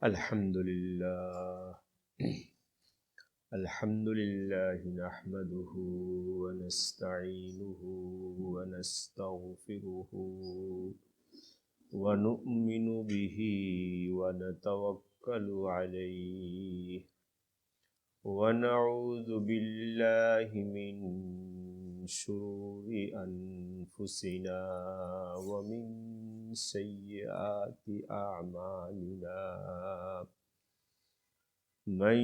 الحمد لله الحمد لله نحمده ونستعينه ونستغفره ونؤمن به ونتوكل عليه ونعوذ بالله من شرور أنفسنا ومن سيئات أعمالنا من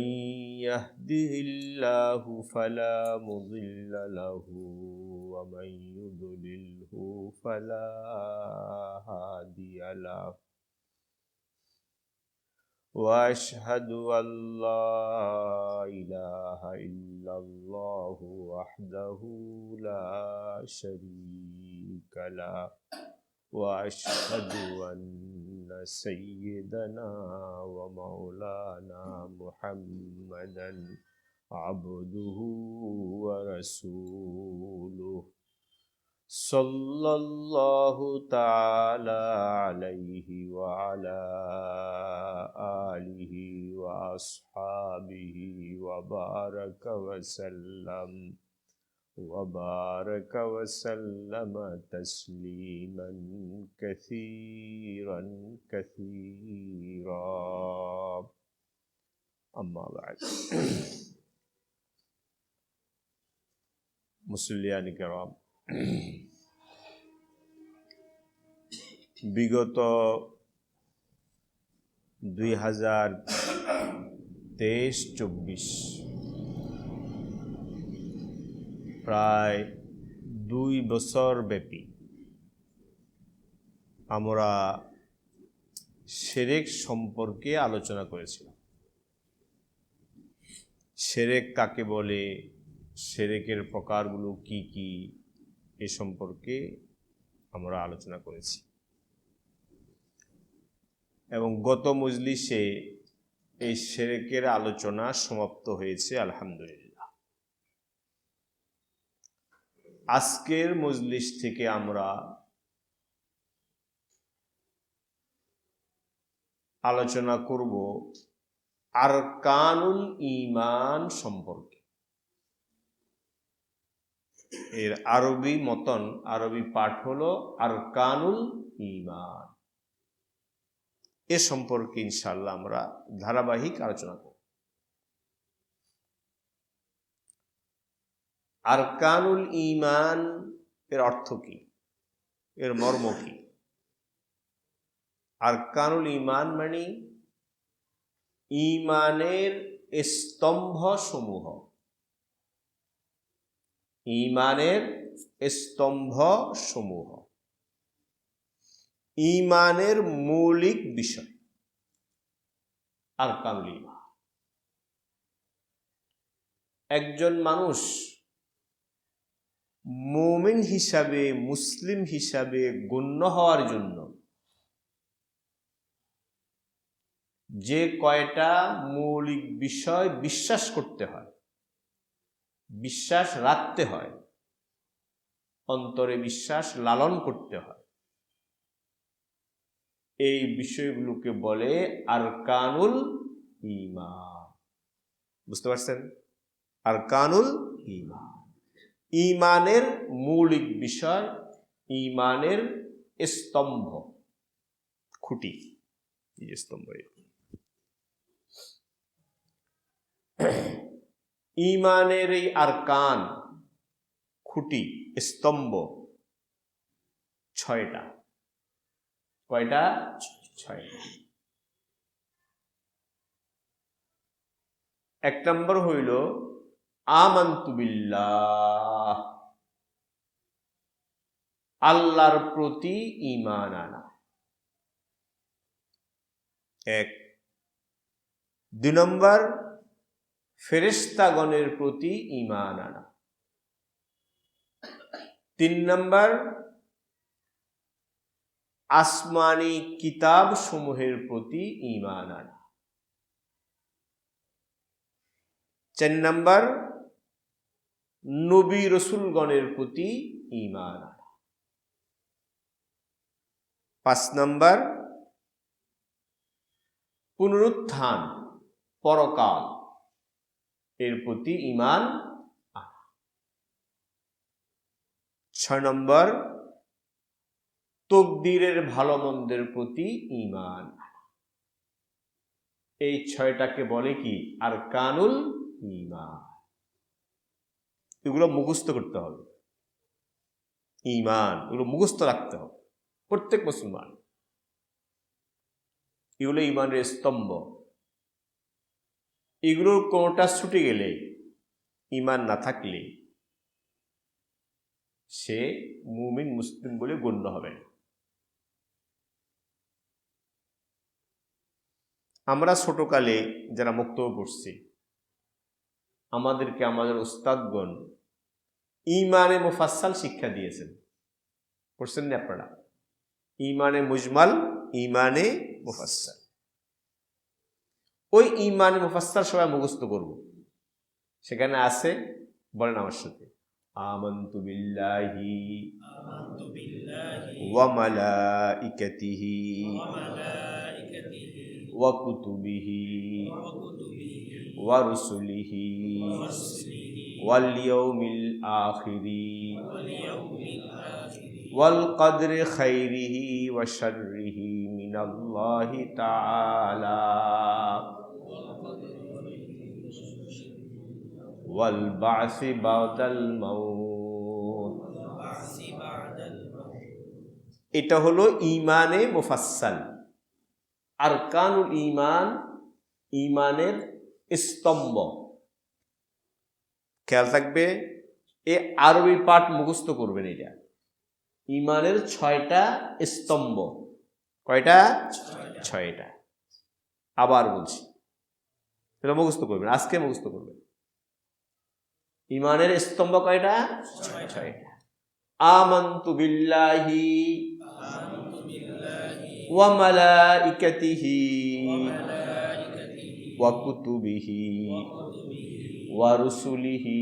يهده الله فلا مضل له ومن يضلله فلا هادي له وأشهد أن لا إله إلا الله وحده لا شريك له وأشهد أن سيدنا ومولانا محمدا عبده ورسوله صلى الله تعالى عليه وعلى آله وأصحابه وبارك وسلم تسليما كثيرا كثيرا أما بعد মুসল্লিয়ান কিরাম, বিগত 2023-24 প্রায় 2 বছর ব্যাপী আমরা শিরক সম্পর্কে আলোচনা করেছিলাম। শিরক কাকে বলে, শিরকের প্রকারগুলো কি কি, এ সম্পর্কে আমরা আলোচনা করেছি এবং গত মজলিসে এই শিরকের আলোচনা সমাপ্ত হয়েছে আলহামদুলিল্লাহ। আজকের মজলিস থেকে আমরা আলোচনা করব আরকানুল ঈমান সম্পর্কে। এর আরবি মতন, আরবি পাঠ হলো আরকানুল ঈমান। এ সম্পর্কে ইনশাআল্লাহ আমরা ধারাবাহিক আলোচনা করব। আরকানুল ঈমান এর অর্থ কি, এর মর্ম কি? আরকানুল ঈমান মানে ঈমানের স্তম্ভ সমূহ, ঈমানের স্তম্ভ সমূহ, ঈমানের মৌলিক বিষয় আরকানুল ঈমান। একজন মানুষ মুমিন হিসাবে, মুসলিম হিসাবে গণ্য হওয়ার জন্য যে কয়টা মৌলিক বিষয় বিশ্বাস করতে হয়, বিশ্বাস রাখতে হয়, অন্তরে বিশ্বাস লালন করতে হয়, এই বিষয়গুলোকে বলে আরকানুল ঈমান। বুঝতে পারছেন? আরকানুল ঈমান, ঈমানের মৌলিক বিষয়, ঈমানের স্তম্ভ, খুঁটি, স্তম্ভ। ঈমানের এই আরকান, খুঁটি, স্তম্ভ 6টা। কয়টা? 6টা। 1 নম্বর হইল আমানতু বিল্লাহ, আল্লাহর প্রতি ঈমান আনা। 1। 2 নম্বর ফেরেশতাগণের প্রতি ঈমান আনা। 3 নম্বর আসমানি কিতাব সমূহের প্রতি ঈমান আনা। 4 নম্বর নবী রাসূলগণের প্রতি ঈমান আনা। 5 নম্বর পুনরুত্থান, পরকাল এর প্রতি ঈমান আনা। 6 নম্বর, তকদিরের ভালো মন্দের প্রতি ঈমান আনা। এই 6টাকে বলে কি? আরকানুল ঈমান। এগুলো মুখস্থ করতে হবে। ঈমান এগুলো মুখস্থ রাখতে হবে প্রত্যেক মুসলমান। এগুলো ঈমানের স্তম্ভ। এগুলোর কোনোটা ছুটে গেলে, ঈমান না থাকলে সে মুমিন মুসলিম বলে গণ্য হবে না। আমরা ছোটকালে যারা মুক্তব পড়ছি, আমাদেরকে আমাদের উস্তাদগণ ঈমানে মুফাসসাল শিক্ষা দিয়েছেন। পড়ছেন না আপনারা? ঈমানে মুজমাল, ঈমানে মুফাসসাল। ওই ঈমানে মুফাসসাল সবাই মুখস্থ করব। সেখানে আছে, বলেন আমার সাথে, আমানতু বিল্লাহি ওয়া মালাইকাতিহি ওয়া কুতুবিহি ওয়া রুসুলিহি ওয়াল ইয়াউমিল আখিরি ওয়াল কদরি খাইরিহি ওয়া শাররিহি মিনাল্লাহি তাআলা ওয়াল বা'সি বা'দাল মাউত। এটা হলো ঈমানে মুফাসসাল, আরকানুল ঈমান, ঈমানের স্তম্ভ। খেয়াল থাকবে, এই আরবি পাঠ মুখস্থ করবেন। এটা ঈমানের 6টা স্তম্ভ। কয়টা? 6টা। আবার বলছি, এটা মুখস্থ করবেন, আজকে মুখস্থ করবেন। ঈমানের স্তম্ভ কয়টা? 6টা। আমানতু বিল্লাহি ওয়া মালাইকাতিহি ওয়া কুতুবিহি ওয়া রুসুলিহি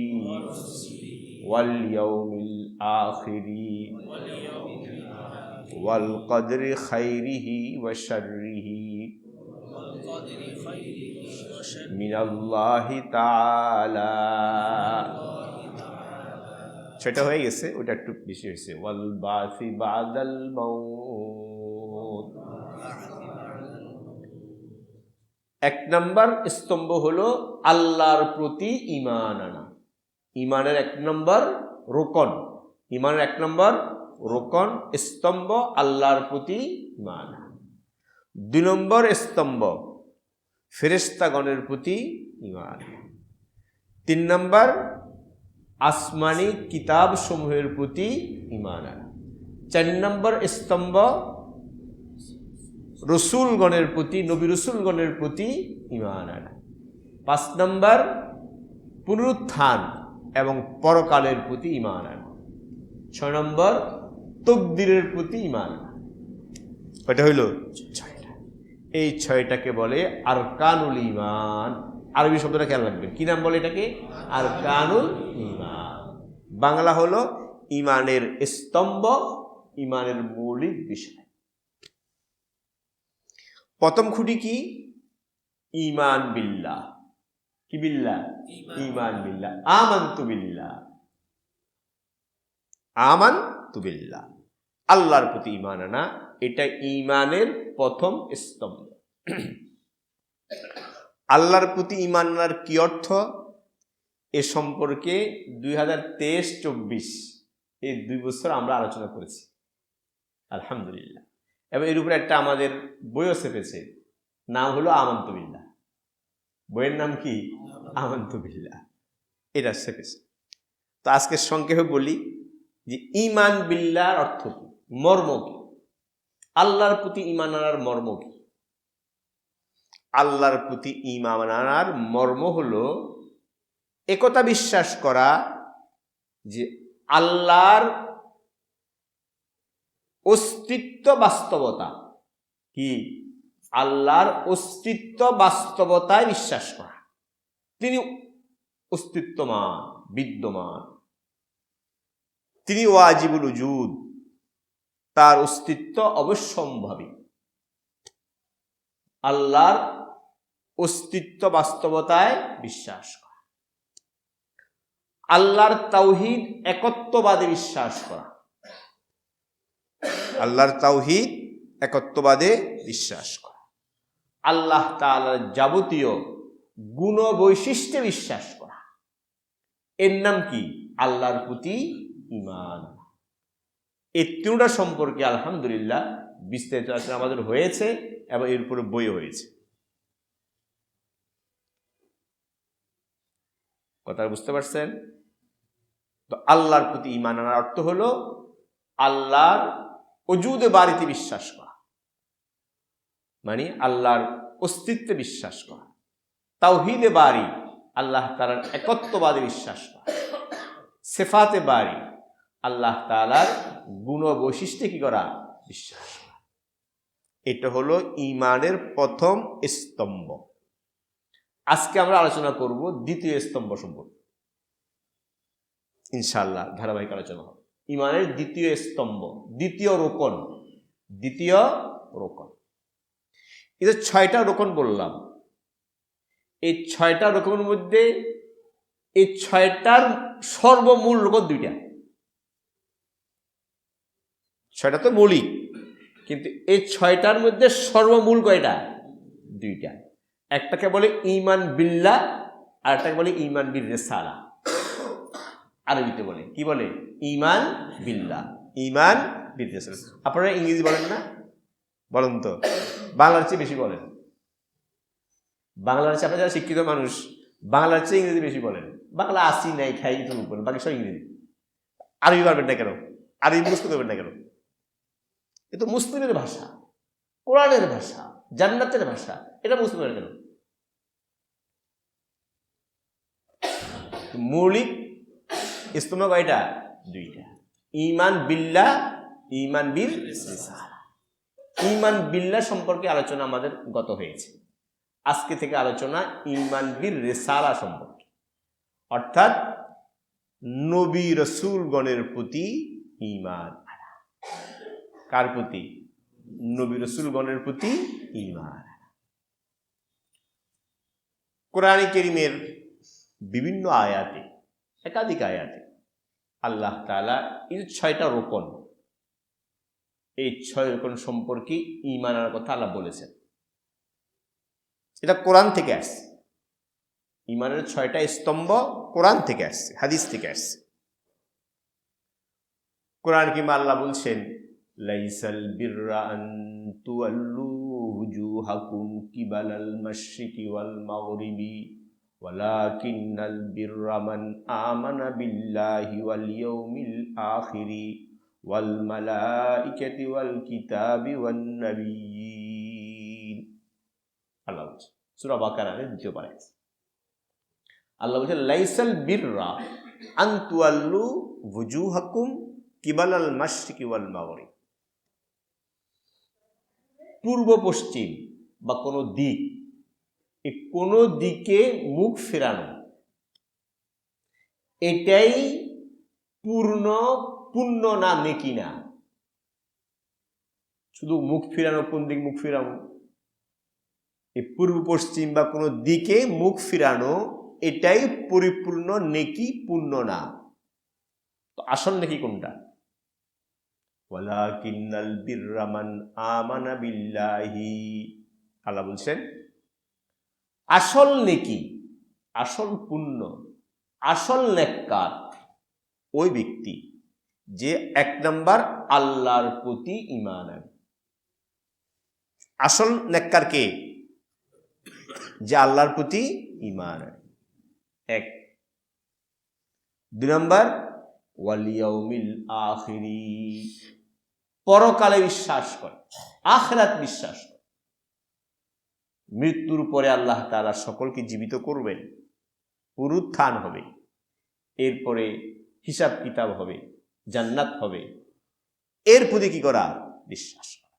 ওয়াল ইয়াউমিল আখিরি ওয়াল কদরি খাইরিহি ওয়া শাররিহি মিনাল্লাহি তাআলা। সেটা হয়ে গেছে, ওটা একটু বেশি হয়েছে। ওয়াল বা'সি বা'দাল মাউত। 1 নম্বর স্তম্ভ হলো আল্লাহর প্রতি ঈমান আনা। ঈমানের 1 নম্বর রোকন, ঈমানের 1 নম্বর রোকন স্তম্ভ আল্লাহর প্রতি ঈমান আনা। 2 নম্বর স্তম্ভ ফেরেশতাগণের প্রতি ঈমান। 3 নম্বর আসমানি কিতাব সমূহের প্রতি ঈমান আনা। 4 নম্বর স্তম্ভ রসুলগণের প্রতি, নবী রসুলগণের প্রতি ঈমান আনা। 5 নম্বর পুনরুত্থান এবং পরকালের প্রতি ঈমান আনা। 6 নম্বর তকদিরের প্রতি ঈমান আনা। এটা হইল 6টা। এই 6টাকে বলে আরকানুল ঈমান। আরবি শব্দটা খেয়াল রাখবেন, কি নাম বলে এটাকে? আরকানুল ঈমান। বাংলা হলো ঈমানের স্তম্ভ, ঈমানের মৌলিক বিষয়। প্রথম খুঁটি কি? ঈমান বিল্লাহ। কি বিল্লাহ? ঈমান বিল্লাহ। আমানতু বিল্লাহ, আমানতু বিল্লাহ, আল্লাহর প্রতি ঈমান আনা। এটা ঈমানের প্রথম স্তম্ভ। আল্লাহর প্রতি ঈমান আনার কি অর্থ, এ সম্পর্কে 2023-24 এই 2 বছর আমরা আলোচনা করেছি আলহামদুলিল্লাহ। এবং এর উপরে একটা আমাদের বইও ছেপেছে, নাম হলো আমানতু বিল্লাহ। বইয়ের নাম কি? আমানতু বিল্লাহ। এটা ছেপেছে। তো আজকে সংক্ষেপে বলি যে ঈমান বিল্লাহর অর্থ কি, মর্ম কি, আল্লাহর প্রতি ঈমান আনার মর্ম কি। আল্লাহর প্রতি ঈমান আনার মর্ম হলো একথা বিশ্বাস করা যে আল্লাহর অস্তিত্ব বাস্তবতা কি, আল্লাহর অস্তিত্ব বাস্তবতায় বিশ্বাস করা। তিনি অস্তিত্বমান, বিদ্যমান, তিনি ওয়াজিবুল উজুদ, তার অস্তিত্ব অবশ্যম্ভাবী। আল্লাহর অস্তিত্ব বাস্তবতায় বিশ্বাস করা, আল্লাহর তাওহীদ একত্ববাদে বিশ্বাস করা, আল্লাহর তাওহীদ একত্ববাদে বিশ্বাস করা, আল্লাহ তাআলার যাবতীয় গুণ বৈশিষ্ট্যে বিশ্বাস করা। এর নাম কি? আল্লাহর প্রতি ঈমান। এই তিনটা সম্পর্কে আলহামদুলিল্লাহ বিস্তারিত আলোচনা আমাদের হয়েছে এবং এর উপরে বই হয়েছে। কথা বুঝতে পারছেন? তো আল্লাহর প্রতি ঈমান আনার অর্থ হলো আল্লাহর ওজুদে বাড়িতে বিশ্বাস করা, মানে আল্লাহর অস্তিত্বে বিশ্বাস করা, তাওহীদে বারি আল্লাহ তাআলার একত্ববাদে বিশ্বাস করা, সিফাতে বারি আল্লাহ তাআলার গুণ বৈশিষ্ট্যে কি করা? বিশ্বাস করা। এটা হলো ঈমানের প্রথম স্তম্ভ। আজকে আমরা আলোচনা করব দ্বিতীয় স্তম্ভ সম্পর্কে, ইনশাআল্লাহ ধারাবাহিক আলোচনা হবে। ঈমানের দ্বিতীয় স্তম্ভ, দ্বিতীয় রোকন। দ্বিতীয় রোকন, এই যে 6টা রোকন বললাম, এই 6টা রোকনের মধ্যে এই 6টার সর্বমূল রোকন 2টা। 6টা তো মৌলিক, কিন্তু এই 6টার মধ্যে সর্বমূল কয়টা? 2টা। একটাকে বলে ঈমান বিল্লাহ, আর একটাকে বলে ঈমান বির রিসালা। আরবিতে বলে কি বলে? ঈমান বিল্লাহ, ঈমান বির রিসালা। আপনারা ইংরেজি বলেন না? বলেন তো, বাংলার চেয়ে বেশি বলেন। বাংলার চেয়ে আপনারা যারা শিক্ষিত মানুষ, বাংলার চেয়ে ইংরেজি বেশি বলেন। বাংলা আসি নাই, খাই তো বলেন, বাকি সব ইংরেজি। আরবি পারবেন না কেন? আরবি মুখস্থ করবেন না কেন? এ তো মুসলিমের ভাষা, কোরআনের ভাষা, জান্নাতের ভাষা, এটা মুসলিম কেন? মৌলিক স্তম্ভ কয়টা? 2টা। ঈমান বিল্লাহ, ঈমান বির রিসালা। ঈমান বিল্লাহ সম্পর্কে আলোচনা আমাদের গত হয়েছে। আজকে থেকে আলোচনা ঈমান বির রিসালা সম্পর্কে, অর্থাৎ নবী রাসূলগণের প্রতি ঈমান আনা। কার প্রতি? নবী রাসূলগণের প্রতি ঈমান। কোরআনে কারীমের বিভিন্ন আয়াতে, একাধিক আয়াতে আল্লাহ তাআলা এই 6টা রোকন, এই 6 রোকন সম্পর্কে ঈমান আনার কথা আল্লাহ বলেছেন। এটা কোরআন থেকে আসছে। ঈমানের 6টা স্তম্ভ কোরআন থেকে আসছে, হাদিস থেকে আসছে। কোরআন কিংবা আল্লাহ বলছেন, লাইসাল বিররা আন তুওয়াল্লু ওয়ুজুহাকুম কিবালাল মাশরিকি ওয়াল মাগরিবি ওয়ালাকিন্নাল বিররা মান আমানা বিল্লাহি ওয়াল ইয়াউমিল আখিরি ওয়াল মালাইকাতি ওয়াল কিতাবি ওয়ান নাবিয়্যিন। আল্লাহ বলছে সূরা বাকারার 2 পারা। আল্লাহ বলছেন, লাইসাল বিররা আন তুওয়াল্লু ওয়ুজুহাকুম কিবালাল মাশরিকি ওয়াল মাগরিব। পূর্ব পশ্চিম বা কোনো দিক, এই কোনো দিকে মুখ ফেরানো, এটাই পুণ্য না নেকি না? শুধু মুখ ফিরানো, কোন দিক মুখ ফিরানো? এই পূর্ব পশ্চিম বা কোনো দিকে মুখ ফিরানো, এটাই পরিপূর্ণ নেকি, পুণ্য না। তো আসল নেকি কোনটা? ওয়ালাকিন্নাল বিররা মান আমানা বিল্লাহি। আল্লাহ বলছেন, আসল নেকি, আসল পুণ্য, আসল নেককার ওই ব্যক্তি যে 1 নাম্বার আল্লাহর প্রতি ঈমান আনে। আসল নেককার কে? যে আল্লাহর প্রতি ঈমান আনে। 1। 2 নাম্বার ওয়াল ইয়াউমিল আখিরি, পরকালে বিশ্বাস করে, আখিরাত বিশ্বাস করে। মৃত্যুর পরে আল্লাহ তাআলা সকলকে জীবিত করবেন, পুনরুত্থান হবে, এরপরে হিসাব কিতাব হবে, জান্নাত হবে, এর প্রতি কি করা? বিশ্বাস করা।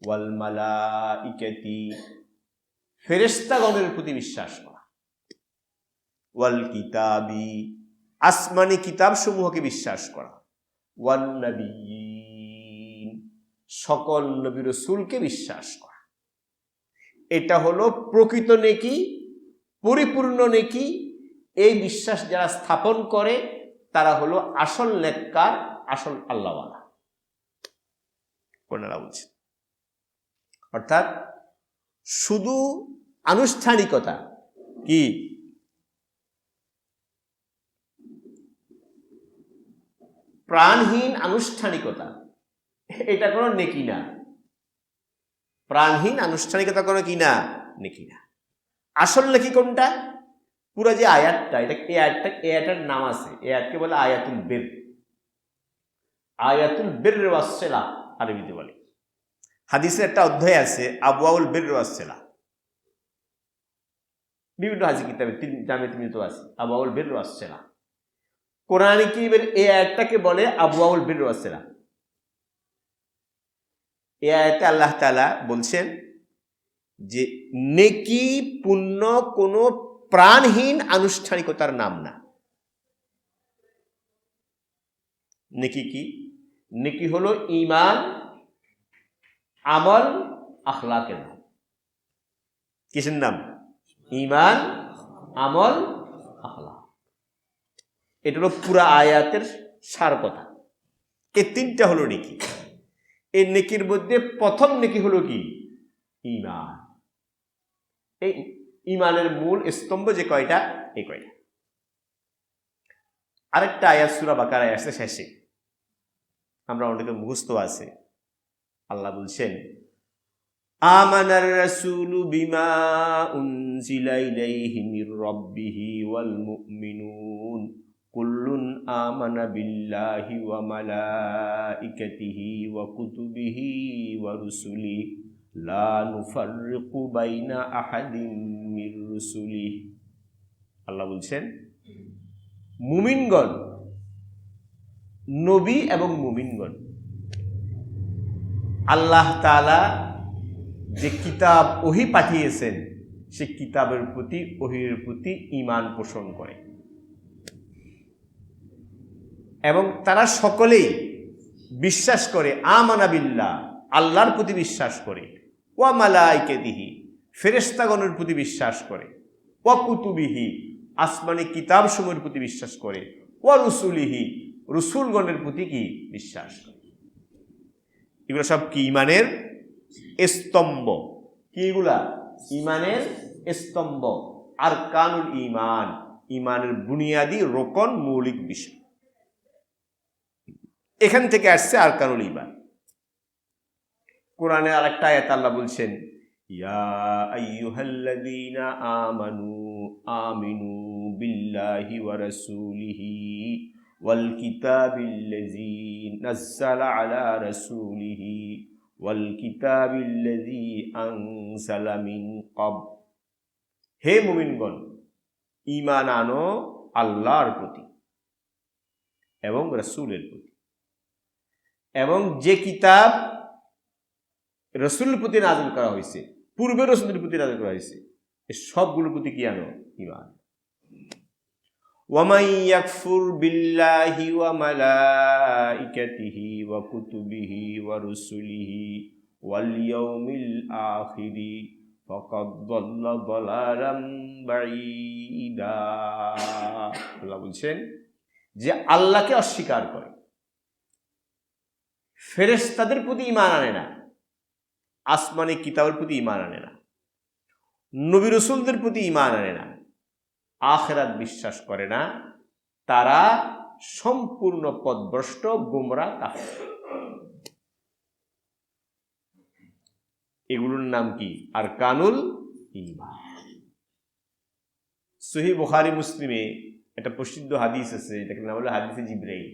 ওয়াল মালাইকাতি, ফেরেশতাগণের প্রতি বিশ্বাস করা। ওয়াল কিতাবি, আসমানি কিতাব সমূহকে বিশ্বাস করা। ওয়ান নাবিয়্যিন, সকল নবী রাসূলকে বিশ্বাস করা। এটা হলো প্রকৃত নেকি, পরিপূর্ণ নেকি। এই বিশ্বাস যারা স্থাপন করে তারা হলো আসল নেককার, আসল আল্লাহওয়ালা। কোনটা বলছে? অর্থাৎ শুধু আনুষ্ঠানিকতা কি, প্রাণহীন আনুষ্ঠানিকতা, এটা কোনো নেকি না। প্রাণহীন আনুষ্ঠানিকতা কোনো কি না, নেকি না। আসল নেকি কোনটা? পুরো যে আয়াতটা, এটা এই আয়াতের নাম আছে, এই আয়াতকে বলে আয়াতুল বির। আয়াতুল বির ওয়াস সিলা আরবিতে বলে। হাদিসের একটা অধ্যায় আছে আবওয়াউল বির ওয়াস সিলা, বিভিন্ন হাদিস কিতাবে জামে তিরমিজিতে আছে আবওয়াউল বির ওয়াস সিলা। কোরআনে কারীমের এই আয়াতটাকে বলে আবওয়াউল বির ওয়াস সিলা। এই আয়াতে আল্লাহ তাআলা বলছেন যে নেকি পুণ্য কোনো প্রাণহীন আনুষ্ঠানিকতার নাম না। নেকি কি? নেকি হলো ঈমান, আমল, আখলাকের নাম। কিসের নাম? ঈমান, আমল, আখলাক। এটা হলো পুরা আয়াতের সার কথা। এই তিনটা হলো নেকি। এই নেকির মধ্যে প্রথম নেকি হলো কি? ঈমান। এই ঈমানের মূল স্তম্ভ যে কয়টা, এই কয়টা। আরেকটা আয়াত সূরা বাকারায় আসছে শেষে, আমরা অনেকে মুখস্থ আছে। আল্লাহ বলছেন আমানার রাসূলু বিমা উনজিলা ইলাইহি মির রাব্বিহি ওয়াল মুমিনুন কুল্লুন আমানা বিল্লাহি ওয়া মালাইকাতিহি ওয়া কুতুবিহি ওয়া রুসুলিহি লা নুফাররিকু বাইনা আহাদিম মির রুসুলিহি। আল্লাহ বলছেন মুমিনগণ, নবী এবং মুমিনগণ আল্লাহ তাআলা যে কিতাব ওহী পাঠিয়েছেন সে কিতাবের প্রতি, ওহীর প্রতি ঈমান পোষণ করে এবং তারা সকলেই বিশ্বাস করে আমানা বিল্লাহ, আল্লাহর প্রতি বিশ্বাস করে, ওয়া মালাইকাতিহি, ফেরেশতাগণের প্রতি বিশ্বাস করে, ওয়া কুতুবিহি, আসমানি কিতাবসমূহের প্রতি বিশ্বাস করে, ওয়া রুসুলিহি, রসুলগণের প্রতি কি বিশ্বাস করে। এগুলো সব কি ঈমানের স্তম্ভ। কি এগুলা? ঈমানের স্তম্ভ, আরকানুল ঈমান, ঈমানের বুনিয়াদি রোকন, মৌলিক বিষয়। এখান থেকে আসছে আরকানুল ঈমান। কোরআনে আরেকটা আয়াত আল্লাহ বলছেন ইয়া আইয়ুহাল্লাযীনা আমানু আমিনু বিল্লাহি ওয়া রাসূলিহি ওয়াল কিতাবিল্লাযী নাযালা আলা রাসূলিহি ওয়াল কিতাবিল্লাযী আনজালা মিন ক্বাব। হে মুমিনগণ, ঈমান আনো আল্লাহর প্রতি এবং রাসূলের প্রতি, এবং যে কিতাব রসুলের প্রতি নাযিল করা হয়েছে, পূর্বে রসুলের প্রতি নাযিল করা হয়েছে, এই সবগুলোর প্রতি কি আনো? ঈমান। ওয়ামান ইয়াকফুর বিল্লাহি ওয়া মালাইকাতিহি ওয়া কুতুবিহি ওয়া রুসুলিহি ওয়াল ইয়াউমিল আখিরি ফাকাদ দাল্লা দালালাম বাঈদা। আল্লাহ বলছেন যে আল্লাহকে অস্বীকার করে, ফেরেশতাদের প্রতি ঈমান আনে না, আসমানি কিতাবের প্রতি ঈমান আনে না, নবী রাসূলদের প্রতি ঈমান আনে না, আখিরাত বিশ্বাস করে না, তারা সম্পূর্ণ পথভ্রষ্ট, গোমরা, কাফের। এগুলোর নাম কি? আরকানুল ঈমান। সহিহ বুখারী মুসলিমে একটা প্রসিদ্ধ হাদিস আছে, এটাকে নাম হলো হাদিসে জিবরাইল।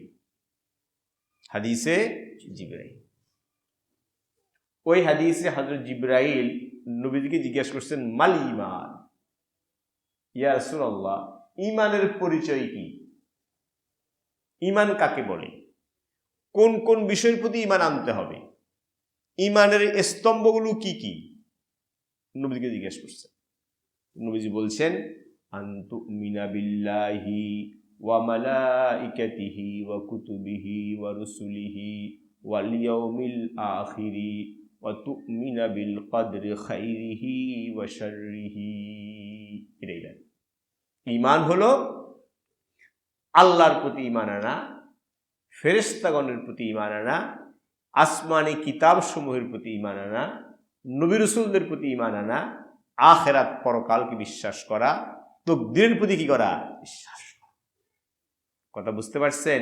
হাদিসে জিবরাইল। ওই হাদিসে হযরত জিবরাইল নবীজিকে জিজ্ঞাসা করছেন মাল ঈমান, ইয়া রাসূলুল্লাহ, ঈমানের পরিচয় কি? ঈমান কাকে বলে? কোন কোন বিষয়ের প্রতি ঈমান আনতে হবে? ঈমানের স্তম্ভগুলো কি কি? নবীজিকে জিজ্ঞাসা করছেন। নবীজি বলছেন আনতুমিনা বিল্লাহি ওয়া মালাইকাতিহি ওয়া কুতুবিহি ওয়া রুসুলিহি ওয়াল ইয়াউমিল আখিরি ওয়া তুমিনা বিল কদরি খাইরিহি ওয়া শাররিহি। এটাই ঈমান হলো আল্লাহর প্রতি ঈমান আনা, ফেরেশতাগণের প্রতি ঈমান আনা, আসমানি কিতাব সমূহের প্রতি ঈমান আনা, নবী রাসূলদের প্রতি ঈমান আনা, আখিরাত পরকালকে বিশ্বাস করা, তাকদীরের প্রতি কি করা? বিশ্বাস করা। কথা বুঝতে পারছেন?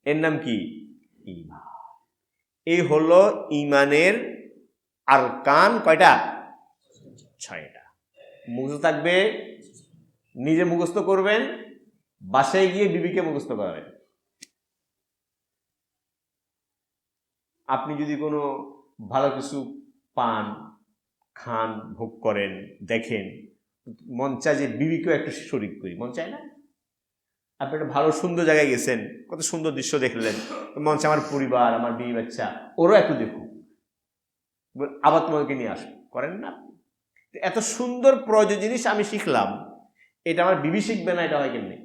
এর নাম কি? ঈমান। এই হলো ঈমানের আরকান। কয়টা? 6টা। মুখস্থ থাকবে, নিজে মুখস্থ করবেন, বাসায় গিয়ে বিবিকে মুখস্থ করাবেন। আপনি যদি কোনো ভালো কিছু পান, খান, ভোগ করেন, দেখেন, মন চায় যে বিবিকেও একটু শরীক করি, মন চায় না? আপনি একটা ভালো সুন্দর জায়গায় গেছেন, কত সুন্দর দৃশ্য দেখলেন, মন চায় আমার পরিবার, আমার বিবি বাচ্চা ওরাও একটু দেখুক, আবার তোমাকে নিয়ে আসুন, করেন না? এত সুন্দর প্রয়োজন জিনিস আমি শিখলাম, এটা আমার বিবি শিখবে না, এটা হয় কেমনি?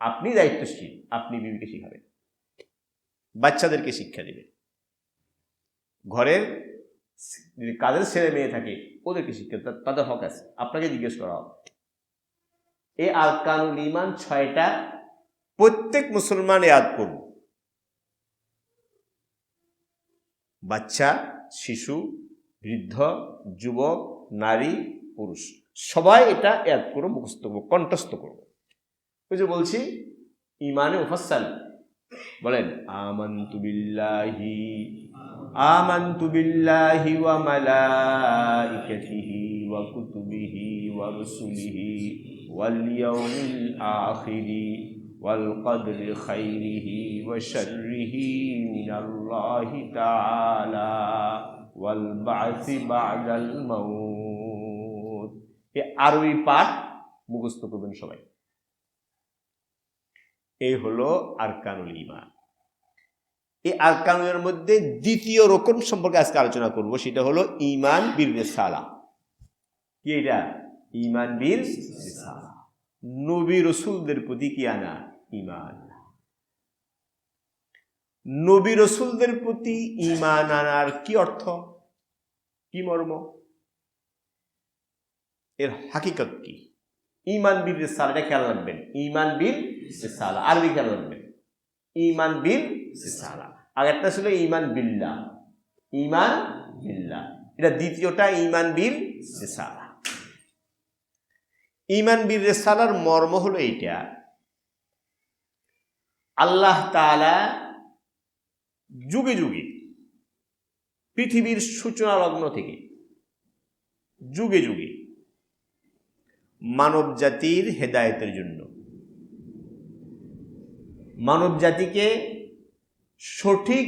আপনি দায়িত্বশীল, আপনি বিবিকে শিখাবেন, বাচ্চাদেরকে শিক্ষা দিবেন, ঘরের যদি কাদের ছেলে মেয়ে থাকে ওদেরকে শিক্ষা, তাদের হক আছে, আপনাকে জিজ্ঞেস করা হবে। এই আরকানুল ঈমান 6টা প্রত্যেক মুসলমান ইয়াদ করুন। বাচ্চা, শিশু, বৃদ্ধ, যুবক, নারী, পুরুষ সবাই এটা ইয়াদ করো, মুখস্থ করবো, কণ্ঠস্থ করবো। ওই যে বলছি ঈমানে মুফাসসাল, বলেন আমানতু বিল্লাহি ওয়া মালাইকাতিহি ওয়া কুতুবিহি ওয়া রুসুলিহি ওয়াল ইয়াউমিল আখিরি ওয়াল কদরি খাইরিহি ওয়া শাররিহি মিনাল্লাহি তাআলা ওয়াল বা'সি বা'দাল মাউত। এই আরবি পাঠ মুখস্থ করবেন সবাই। এই হলো আরকানুল ঈমান। এই আরকানুলের মধ্যে দ্বিতীয় রকম সম্পর্কে আজকে আলোচনা করব, সেটা হলো ঈমান বিল রিসালা। কি এটা? ঈমান বিল রিসালা, নবী রাসূলদের প্রতি কি আনা? ঈমান। নবী রাসূলদের প্রতি ঈমান আনার কি অর্থ, কি মর্ম, এর হাকিকত কি? ঈমান বিল রিসালা, এটা খেয়াল রাখবেন। ঈমান বিল রিসালা আরবি খেয়াল রাখবেন, ঈমান বিল রিসালা। আগেরটা ছিল ঈমান বিল্লাহ, ঈমান বিল্লাহ, এটা দ্বিতীয়টা ঈমান বিল রিসালা। ঈমান বিল রিসালার মর্ম হলো এইটা, আল্লাহ তাআলা যুগে যুগে, পৃথিবীর সূচনা লগ্ন থেকে যুগে যুগে মানব জাতির হেদায়েতের জন্য, মানব জাতিকে সঠিক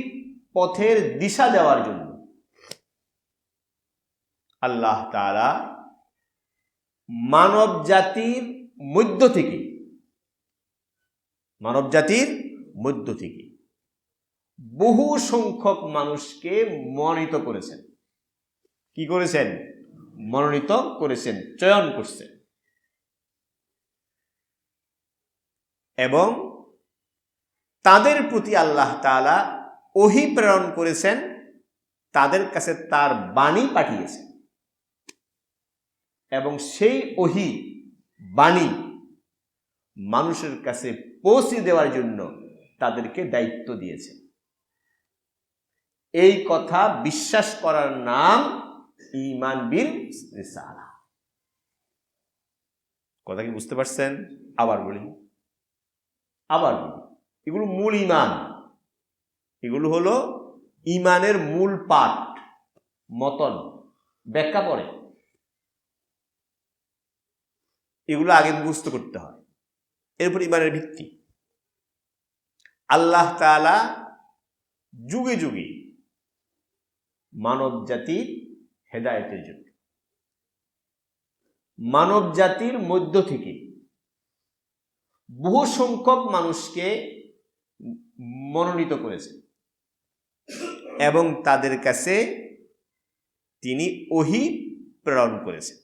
পথের দিশা দেওয়ার জন্য আল্লাহ তাআলা মানব জাতির মধ্য থেকে বহু সংখ্যক মানুষকে মনোনীত করেছেন। কি করেছেন? মনোনীত করেছেন, চয়ন করছেন, এবং তাদের প্রতি আল্লাহ তাআলা ওহী প্রেরণ করেছেন, তাদের কাছে তার বাণী পাঠিয়েছেন, এবং সেই ওহী বাণী মানুষের কাছে পৌঁছে দেওয়ার জন্য তাদেরকে দায়িত্ব দিয়েছেন। এই কথা বিশ্বাস করার নাম ঈমান বিল রিসালা। কথা কি বুঝতে পারছেন? আবার বলি, এগুলো মূল ঈমান, এগুলো হলো ঈমানের মূল পাঠ, মতন, ব্যাখ্যা পড়ে, এগুলো আগে মুখস্থ করতে হয়, এরপর ঈমানের ভিত্তি। আল্লাহ তাআলা যুগে যুগে মানব জাতির হেদায়েতের জন্য মানব জাতির মধ্য থেকে বহু সংখ্যক মানুষকে মনোনীত করেছেন, এবং তাদের কাছে তিনি ওহী প্রেরণ করেছেন।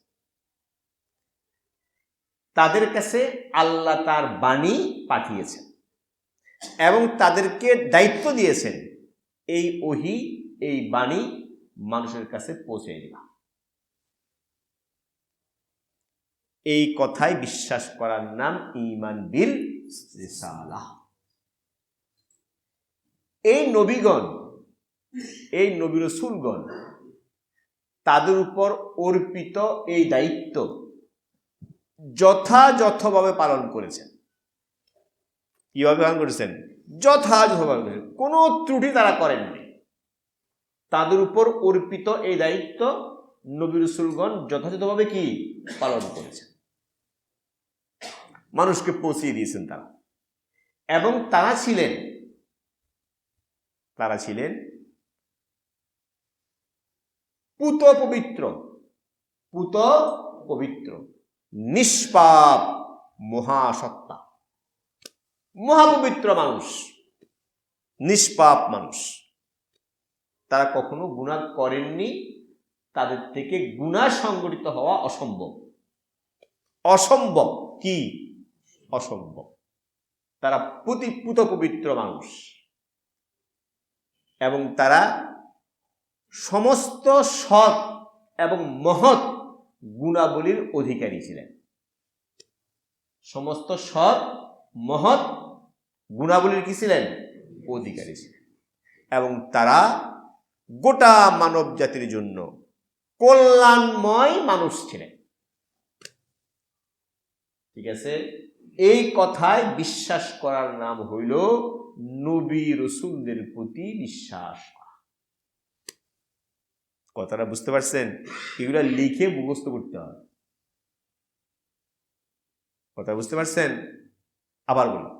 তাদের কাছে আল্লাহ তার বাণী পাঠিয়েছেন এবং তাদেরকে দায়িত্ব দিয়েছেন এই ওহী, এই বাণী মানুষের কাছে পৌঁছে দিবা। এই কথায় বিশ্বাস করার নাম ঈমান বিল রিসালাহ। এই নবীগণ, এই নবী রাসূলগণ তাদের উপর অর্পিত এই দায়িত্ব যথাযথভাবে পালন করেছেন। কিভাবে পালন করেছেন? যথাযথভাবে, কোনো ত্রুটি তারা করেননি। তাদের উপর অর্পিত এই দায়িত্ব নবী রাসূলগণ যথাযথভাবে কি পালন করেছেন, মানুষকে পৌঁছিয়ে দিয়েছেন তারা। এবং তারা ছিলেন পুত পবিত্র নিষ্পাপ মহাসত্তা, মহাপবিত্র মানুষ, নিষ্পাপ মানুষ। তারা কখনো গুনাহ করেননি, তাদের থেকে গুনাহ সংগঠিত হওয়া অসম্ভব। কি অসম্ভব? তারা পুত পবিত্র মানুষ এবং তারা সমস্ত সৎ এবং মহৎ গুণাবলীর অধিকারী ছিলেন। সমস্ত সৎ মহৎ গুণাবলীর কি ছিলেন? অধিকারী ছিলেন। এবং তারা গোটা মানব জাতির জন্য কল্যাণময় মানুষ ছিলেন। ঠিক আছে? এই কথায় বিশ্বাস করার নাম হইল নবী রাসূলদের প্রতি বিশ্বাস করা। কথাটা বুঝতে পারছেন? এগুলা লিখে মুখস্থ করতে হয়। কথা বুঝতে পারছেন? আবার বলি,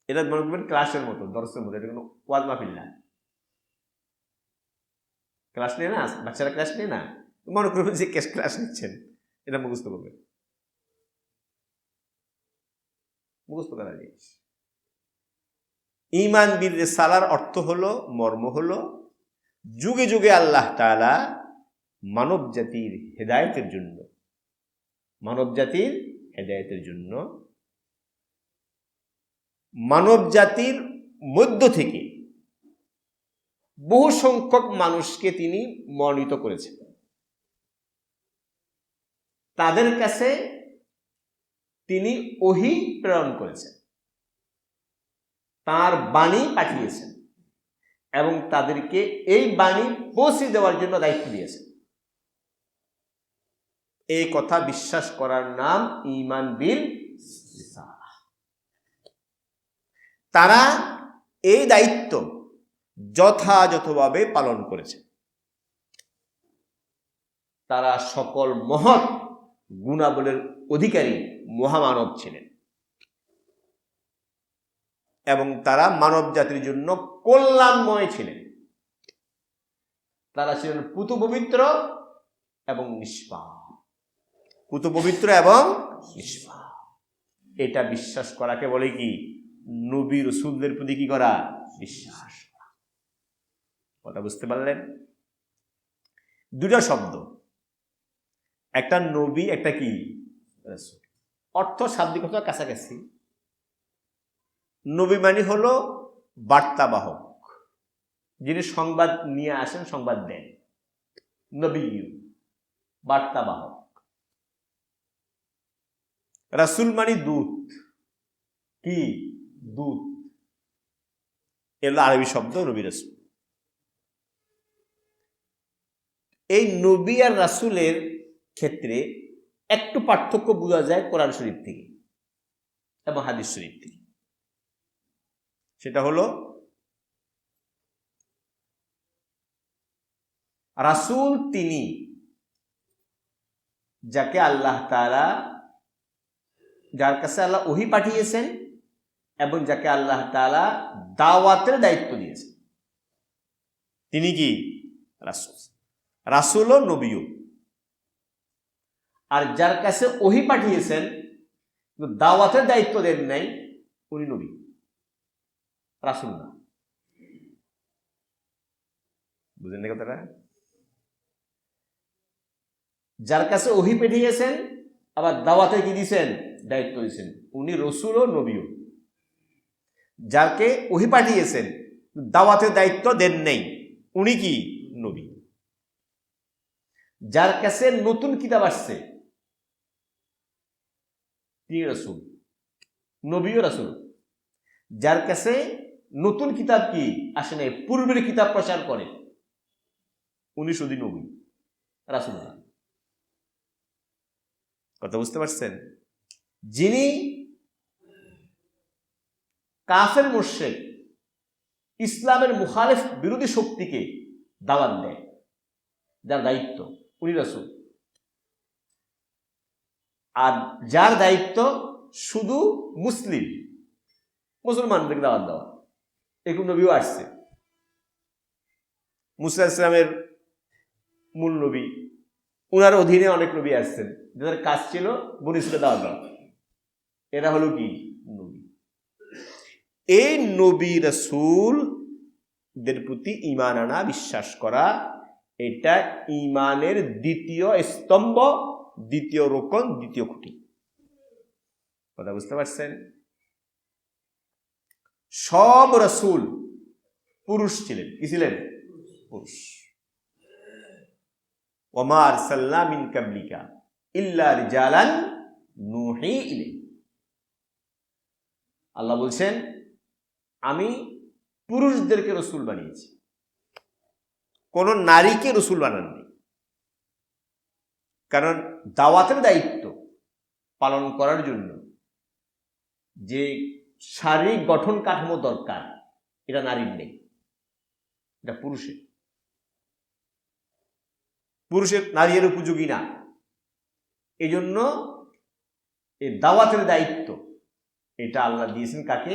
এটা মনে করবেন ক্লাসের মতো, দর্শের মতো। এটা কোনো ওয়াজ মাহফিল না। ক্লাস নিয়ে না, বাচ্চারা ক্লাস নিয়ে না, মনে করবেন যে ক্লাস নিচ্ছেন। এটা মুখস্থ করবেন, মুখস্থ করা জিনিস। ঈমান বিল রিসালার অর্থ হলো, মর্ম হলো, যুগে যুগে আল্লাহ তাআলা মানব জাতির হেদায়েতের জন্য মানব জাতির মধ্য থেকে বহু সংখ্যক মানুষকে তিনি মনোনীত করেছেন। তাদের কাছে তিনি ওহী প্রেরণ করেছেন, তার বাণী পাঠিয়েছেন এবং তাদেরকে এই বাণী পৌঁছে দেওয়ার জন্য দায়িত্ব দিয়েছেন। এই কথা বিশ্বাস করার নাম ঈমান বিল রিসালাহ। তারা এই দায়িত্ব যথাযথভাবে পালন করেছে। তারা সকল মহৎ গুণাবলীর অধিকারী মহামানব ছিলেন এবং তারা মানব জাতির জন্য কল্যাণময় ছিলেন। তারা ছিলেন পুত পবিত্র এবং নিষ্পাপ। এটা বিশ্বাস করাকে বলে কি? নবী রাসূলদের প্রতি কি করা? বিশ্বাস করা। কথা বুঝতে পারলেন? দুটা শব্দ, একটা নবী, একটা কি রাসূল। অর্থ শাব্দিক অর্থ কাছাকাছি। নবী মানে হলো বার্তাবাহক, যিনি সংবাদ নিয়ে আসেন, সংবাদ দেন। নবী বার্তাবাহক। রাসূল মানে দূত। কি? দূত। এগুলো আরবি শব্দ, নবী রাসূল। এই নবী আর রাসূলের ক্ষেত্রে একটু পার্থক্য বোঝা যায় কোরআন শরীফ থেকে এবং হাদিস শরীফ থেকে। সেটা হলো, রাসূল তিনি যাকে আল্লাহ তাআলা, যার কাছে আল্লাহ ওহী পাঠিয়েছেন এবং যাকে আল্লাহ তাআলা দাওয়াতের দায়িত্ব দিয়েছেন, তিনি কি? রাসূল। রাসূল ও নবীও। আর যার কাছে ওহী পাঠিয়েছেন কিন্তু দাওয়াতের দায়িত্ব দেন নাই, উনি নবী, রাসূল না। বুঝলেন না কথাটা? যার কাছে ওহী পাঠিয়েছেন আবার দাওয়াতে কি দিয়েছেন? দায়িত্ব দিয়েছেন, উনি রাসূল ও নবীও। যাকে ওহি পাঠিয়েছেন, দাওয়াতের দায়িত্ব দেন নেই, উনি কি নবী। যার কাছে নতুন কিতাব আসছে তিনি রাসূল, নবীও রাসূল। যার কাছে নতুন কিতাব কি আসে নাই, পূর্বের কিতাব প্রচার করে, উনি শুধু নবী, রাসূল না। কথা বুঝতে পারছেন? যিনি কাফের মুশরিক ইসলামের মুখালিফ বিরোধী শক্তিকে দাওয়াত দেয়, যার দায়িত্ব, উনি রাসূল। আর যার দায়িত্ব শুধু মুসলমানদের দাওয়াত দেওয়া, এরকম নবীও আসছে। মুসা ইসলামের মূল নবী, উনার অধীনে অনেক নবী আসছেন, যাদের কাজ ছিল বনী ইসরাইলকে দাওয়াত দেওয়া। এরা হলো কি নবী। এই নবী রাসূলদের প্রতি ঈমান আনা, বিশ্বাস করা, এটা ঈমানের দ্বিতীয় স্তম্ভ, দ্বিতীয় রোকন, দ্বিতীয় খুঁটি। কথা বুঝতে পারছেন? সব রাসূল পুরুষ ছিলেন। কি ছিলেন? পুরুষ। ওমা আরসালনা মিন কাবলিকা ইল্লা রিজালান নূহি ইলাইহিম। আল্লাহ বলছেন, আমি পুরুষদেরকে রসুল বানিয়েছি, কোন নারীকে রসুল বানাননি। কারণ দাওয়াতের দায়িত্ব পালন করার জন্য যে শারীরিক গঠন কাঠামো দরকার, এটা নারীর নেই, এটা পুরুষের। পুরুষের নারীর উপযোগী না। এই জন্য এই দাওয়াতের দায়িত্ব এটা আল্লাহ দিয়েছেন কাকে?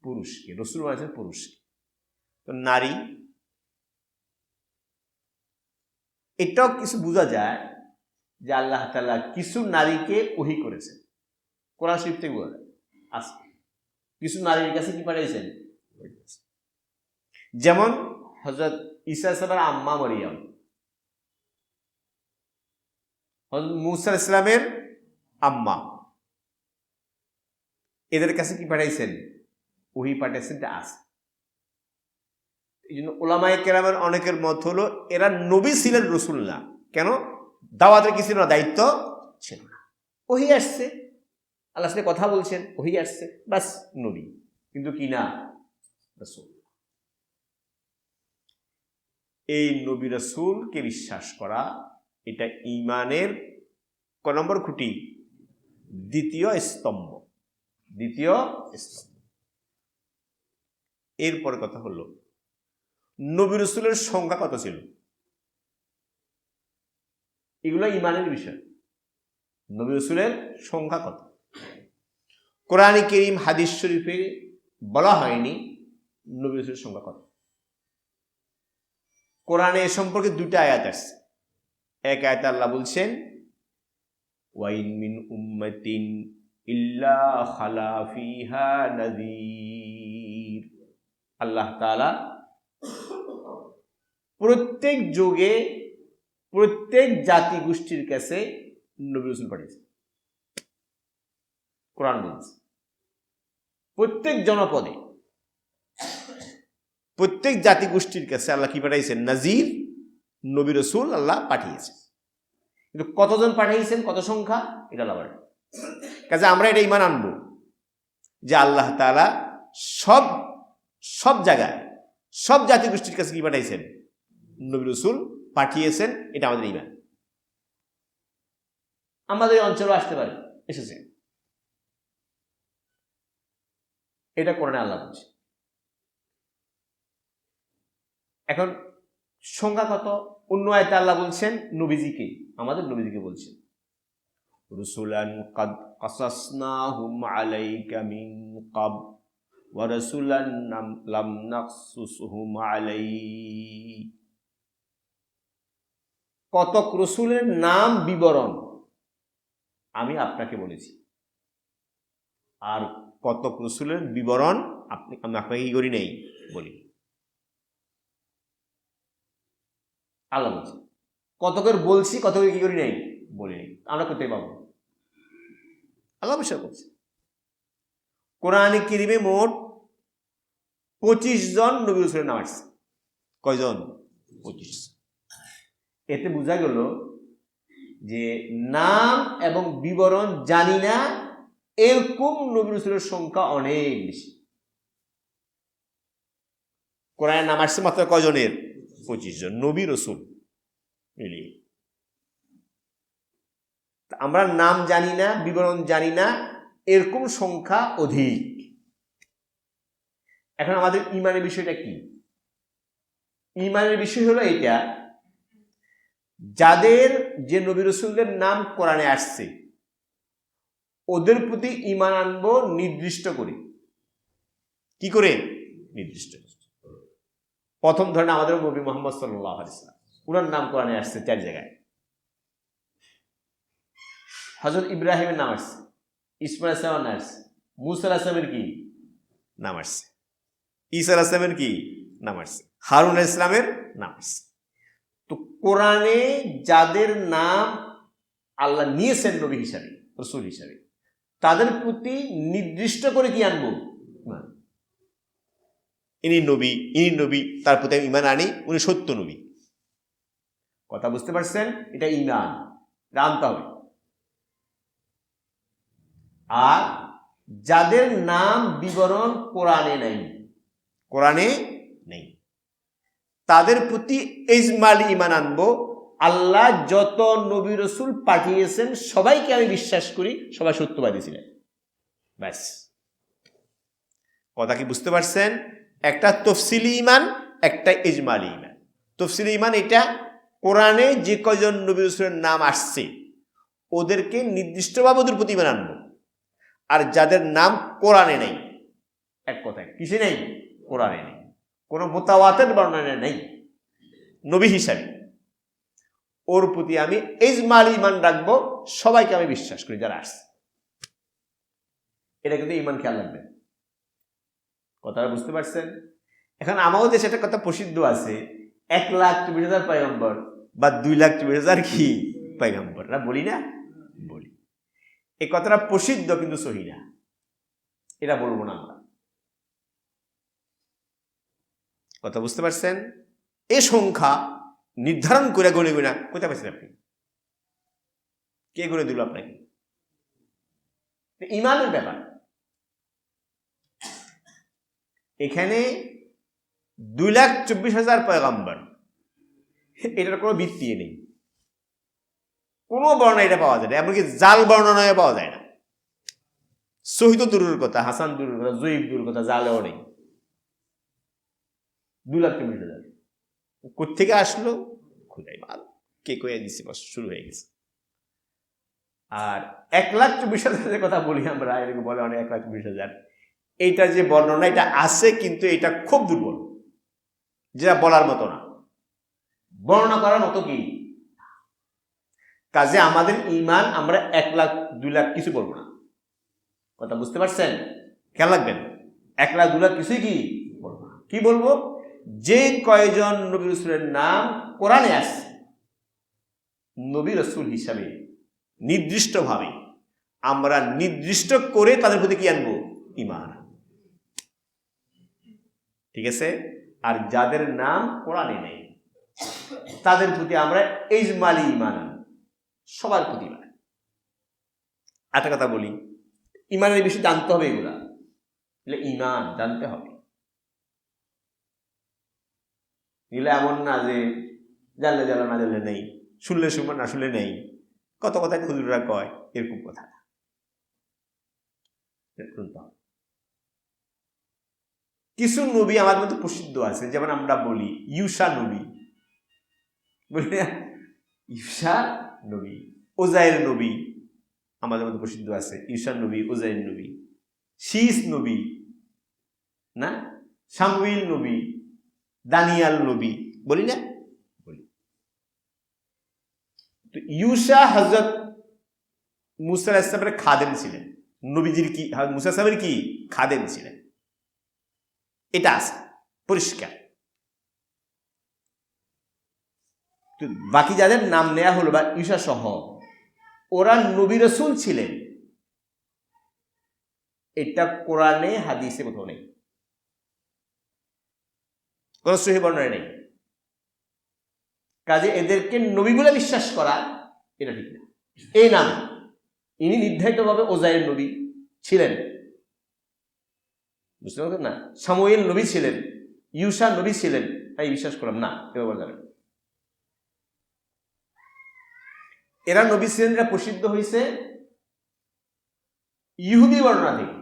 পুরুষকে। রসুল বানিয়েছেন পুরুষকে। তো নারী, এটাও কিছু বোঝা যায় যে আল্লাহ তাআলা কিছু নারীকে ওহী করেছেন, কোরআন শরীফ থেকে বোঝা যায়। আজকে কিছু নারীর কাছে কি পাঠিয়েছেন, যেমন হযরত ঈসা সালামের আম্মা মরিয়ম, হযরত মূসা ইসলামের আম্মা, এদের কাছে কি পাঠাইছেন? ওহী পাঠাইছেন। আছে এই জন্য উলামায়ে কেরামের অনেকের মত হলো এরা নবী ছিলেন, রসুল না। কেন? দাওয়াতের কি ছিল না, দায়িত্ব ছিল না। ওহী আসছে, আল্লাহর সাথে কথা বলছেন, ওহী আসছে, বাস নবী, কিন্তু কি না, রাসূল। এই নবী রাসূলকে বিশ্বাস করা, এটা ঈমানের ক নম্বর খুঁটি? দ্বিতীয় স্তম্ভ, দ্বিতীয় স্তম্ভ। এরপরে কথা হলো নবী রাসূলের সংখ্যা কত ছিল? এগুলো ঈমানের বিষয়। নবী রাসূলের সংখ্যা কত? কোরআনে কারীম, হাদিস শরীফে বলা হয়নি নবী রাসূলের সংখ্যা কত। কোরআনে এ সম্পর্কে দুটো আয়াত আসছে। এক আয়াতে আল্লাহ বলছেন, ওয়াইন মিন উম্মাতিন ইল্লা খালা ফিহা নাযীর। আল্লাহ তাআলা প্রত্যেক যুগে প্রত্যেক জাতি গোষ্ঠীর কাছে নবী রাসূল পাঠিয়েছেন। কোরআন বলছে প্রত্যেক জনপদে, প্রত্যেক জাতি গোষ্ঠীর কাছে আল্লাহ কি পাঠাইছেন? নাজির, নবী রাসূল আল্লাহ পাঠিয়েছেন। কিন্তু কতজন পাঠিয়েছেন, কত সংখ্যা, এটা আল্লাহ বলেন। কাজে আমরা এটা ঈমান আনবো যে আল্লাহ তাআলা সব সব জায়গায় সব জাতি গোষ্ঠীর কাছে কি পাঠাইছেন? নবী রাসূল পাঠিয়েছেন। এটা আমাদের ঈমান। আমাদের অঞ্চলে আসতে পারে, এসেছে, এটা কোরআনে আল্লাহ বলছে। এখন সংখ্যা কত? অন্য আয়াতে আল্লাহ বলছেন নবীজিকে, আমাদের নবীজিকে বলছেন, রুসুলান কাদ কাসাসনাহুম আলাইকা মিন ক্বাব ওয়া রাসুলান লাম নাকসুসহুম আলাইক। কতক রসুলের নাম বিবরণ আমি আপনাকে বলেছি, আর কতক রসুলের বিবরণ আমি আপনাকে কি করি নাই, বলি। আল্লাহ বলছে কতকের বলছি, কতকের কি করি নাই, বলি নাই। আমরা করতে পাবো, আল্লাহ বিশ্বাস করছে। কোরআনে কারিমে মোট 25 জন নবী রাসূলের নাম আসছে। কয়জন? 25। এতে বোঝা গেল যে নাম এবং বিবরণ জানি না এরকম নবী রাসূলের সংখ্যা অনেক বেশি। কোরআনের নাম আসছে মাত্র কয়জনের? 25 জন নবী রাসূল মিলিয়ে। আমরা নাম জানি না, বিবরণ জানি না, এরকম সংখ্যা অধিক। এখন আমাদের ঈমানের বিষয়টা কি? ঈমানের বিষয় হলো এটা, যাদের যে নবী রাসূলদের নাম কোরআনে আসছে ওদের প্রতি ঈমান আনবো নির্দিষ্ট করে। কি করে? নির্দিষ্ট। প্রথম ধরেন আমাদের নবী মুহাম্মদ সাল্লাল্লাহু আলাইহি ওয়াসাল্লাম, ওনার নাম কোরআনে আসছে 4 জায়গায়। হযরত ইব্রাহিমের নাম আসছে, ইসমাঈল আলাইহিস সালামের নাম আসছে, মূসা আলাইহিস সালামের কি নাম আসছে, ঈসা আলাইহিস সালামের কি নাম আসছে, হারুন আলাইহিস সালামের নাম আসছে। তো কোরআনে যাদের নাম আল্লাহ নিয়েছেন নবী হিসাবে, রাসূল হিসাবে, তাদের প্রতি নির্দিষ্ট করে কি আনবো? ইনি নবী, তার প্রতি আমি ঈমান আনি, উনি সত্য নবী। কথা বুঝতে পারছেন? এটা ঈমান, আনতে হবে। আর যাদের নাম বিবরণ কোরআনে নেই, তাদের প্রতি ইজমালি ঈমান আনবো। আল্লাহ যত নবী রাসূল পাঠিয়েছেন সবাইকে আমি বিশ্বাস করি, সবাই সত্যবাদী ছিলেন। ব্যাস। কথা কি বুঝতে পারছেন? একটা তফসিলি ঈমান, একটা ইজমালি ঈমান। তফসিলি ঈমান এটা কোরআনে যে কয়জন নবী রাসূলের নাম আসছে ওদেরকে নির্দিষ্টভাবে ওদের প্রতি ঈমান আনবো। আর যাদের নাম কোরআনে নেই, এক কথায় কিসে নেই? কোরআনে নেই, কোনো মুতাওয়াতির বর্ণনায় নেই নবী হিসাবে, ওর প্রতি আমি ইজমালি ঈমান রাখবো, সবাইকে আমি বিশ্বাস করি যারা আসছে। এটা কিন্তু ঈমান খেয়াল রাখবেন। কথাটা বুঝতে পারছেন? এখন আমাদের দেশে একটা কথা প্রসিদ্ধ আছে, 1,24,000 পয়গম্বর বা 2,24,000 কি পয়গম্বর, বলি না? বলি। এই কথাটা প্রসিদ্ধ কিন্তু সহি না, এটা বলবো না আমরা। কথা বুঝতে পারছেন? এই সংখ্যা নির্ধারণ করে গণে গুণা কোথায় পাচ্ছেন আপনি? কে গণে দিল আপনাকে? ঈমানের ব্যাপার। এখানে 2,24,000 পয়গম্বর, এটার কোনো ভিত্তি নেই, কোনো বর্ণনা এটা পাওয়া যায় না, এমনকি জাল বর্ণনায় পাওয়া যায় না। সহিহ তো দূরের কথা, হাসান দূরের কথা, জয়ীফ দূরের কথা, জালেও নেই। 2,24,000 কোত্থেকে আসলো? খুদাই মাল, কে কয়ে দিচ্ছে, বাস শুরু হয়ে গেছে। আর 1,24,000 কথা বলি আমরা, এরকম বলে অনেক 1,24,000, এইটা যে বর্ণনা এটা আছে, কিন্তু এটা খুব দুর্বল, যেটা বলার মতো না, বর্ণনা করার মতো কি। কাজে আমাদের ঈমান, আমরা 1 লাখ 2 লাখ কিছু বলবো না। কথা বুঝতে পারছেন? খেয়াল রাখবেন, 1 লাখ 2 লাখ কিছুই কি বলবো না। কি বলবো? যে কয়জন নবী রাসূলের নাম কোরআনে আসছে নবী রাসূল হিসাবে নির্দিষ্টভাবে, আমরা নির্দিষ্ট করে তাদের প্রতি কি আনবো? ঈমান। ঠিক আছে? আর যাদের নাম কোরআনে নেই তাদের প্রতি আমরা ইজমালি ঈমান আনবো, সবার প্রতি। একটা কথা বলি, ঈমানের বিষয়ে জানতে হবে, এগুলা ঈমান জানতে হবে। এগুলো এমন না যে জানলে জানলে না জানলে নেই, শুনলে শুনবে না শুনলে নেই, কত কথা হুজুররা কয়, এরকম কথা না। কিছু নবী আমার মধ্যে প্রসিদ্ধ আছে, যেমন আমরা বলি ইউসা নবী, বলি না? ইউসা নবী, ওজাইর নবী আমাদের মধ্যে প্রসিদ্ধ আছে, ইউসা নবী, ওজাইর নবী, শীস নবী না, শামুইল নবী, দানিয়াল নবী, বলি না? বলি। তো ইউসা হযরত মুসা আলাইহিস সালামের খাদেম ছিলেন, নবীজির কি মুসা সাহেবের কি খাদেম ছিলেন, এটা আছে পরিষ্কার। তো বাকি যাদের নাম নেওয়া হলো বা ঈসা সহ, ওরা নবী রাসূল ছিলেন, এটা কোরআনে হাদিসে কোথাও নেই, কোন সহিহ বর্ণনায় নেই। কাজে এদেরকে নবী বলে বিশ্বাস করা এটা ঠিক না। এই নাম ইনি নির্ধারিতভাবে ওজাইর নবী ছিলেন, বুঝতে পারছেন না? সামুয়েল নবী ছিলেন, ইউসা নবী ছিলেন, তাই বিশ্বাস করলাম না, এবার বলা যাবে। এরা নবী ছিলেন, এরা প্রসিদ্ধ হয়েছে ইহুদি বর্ণনা থেকে।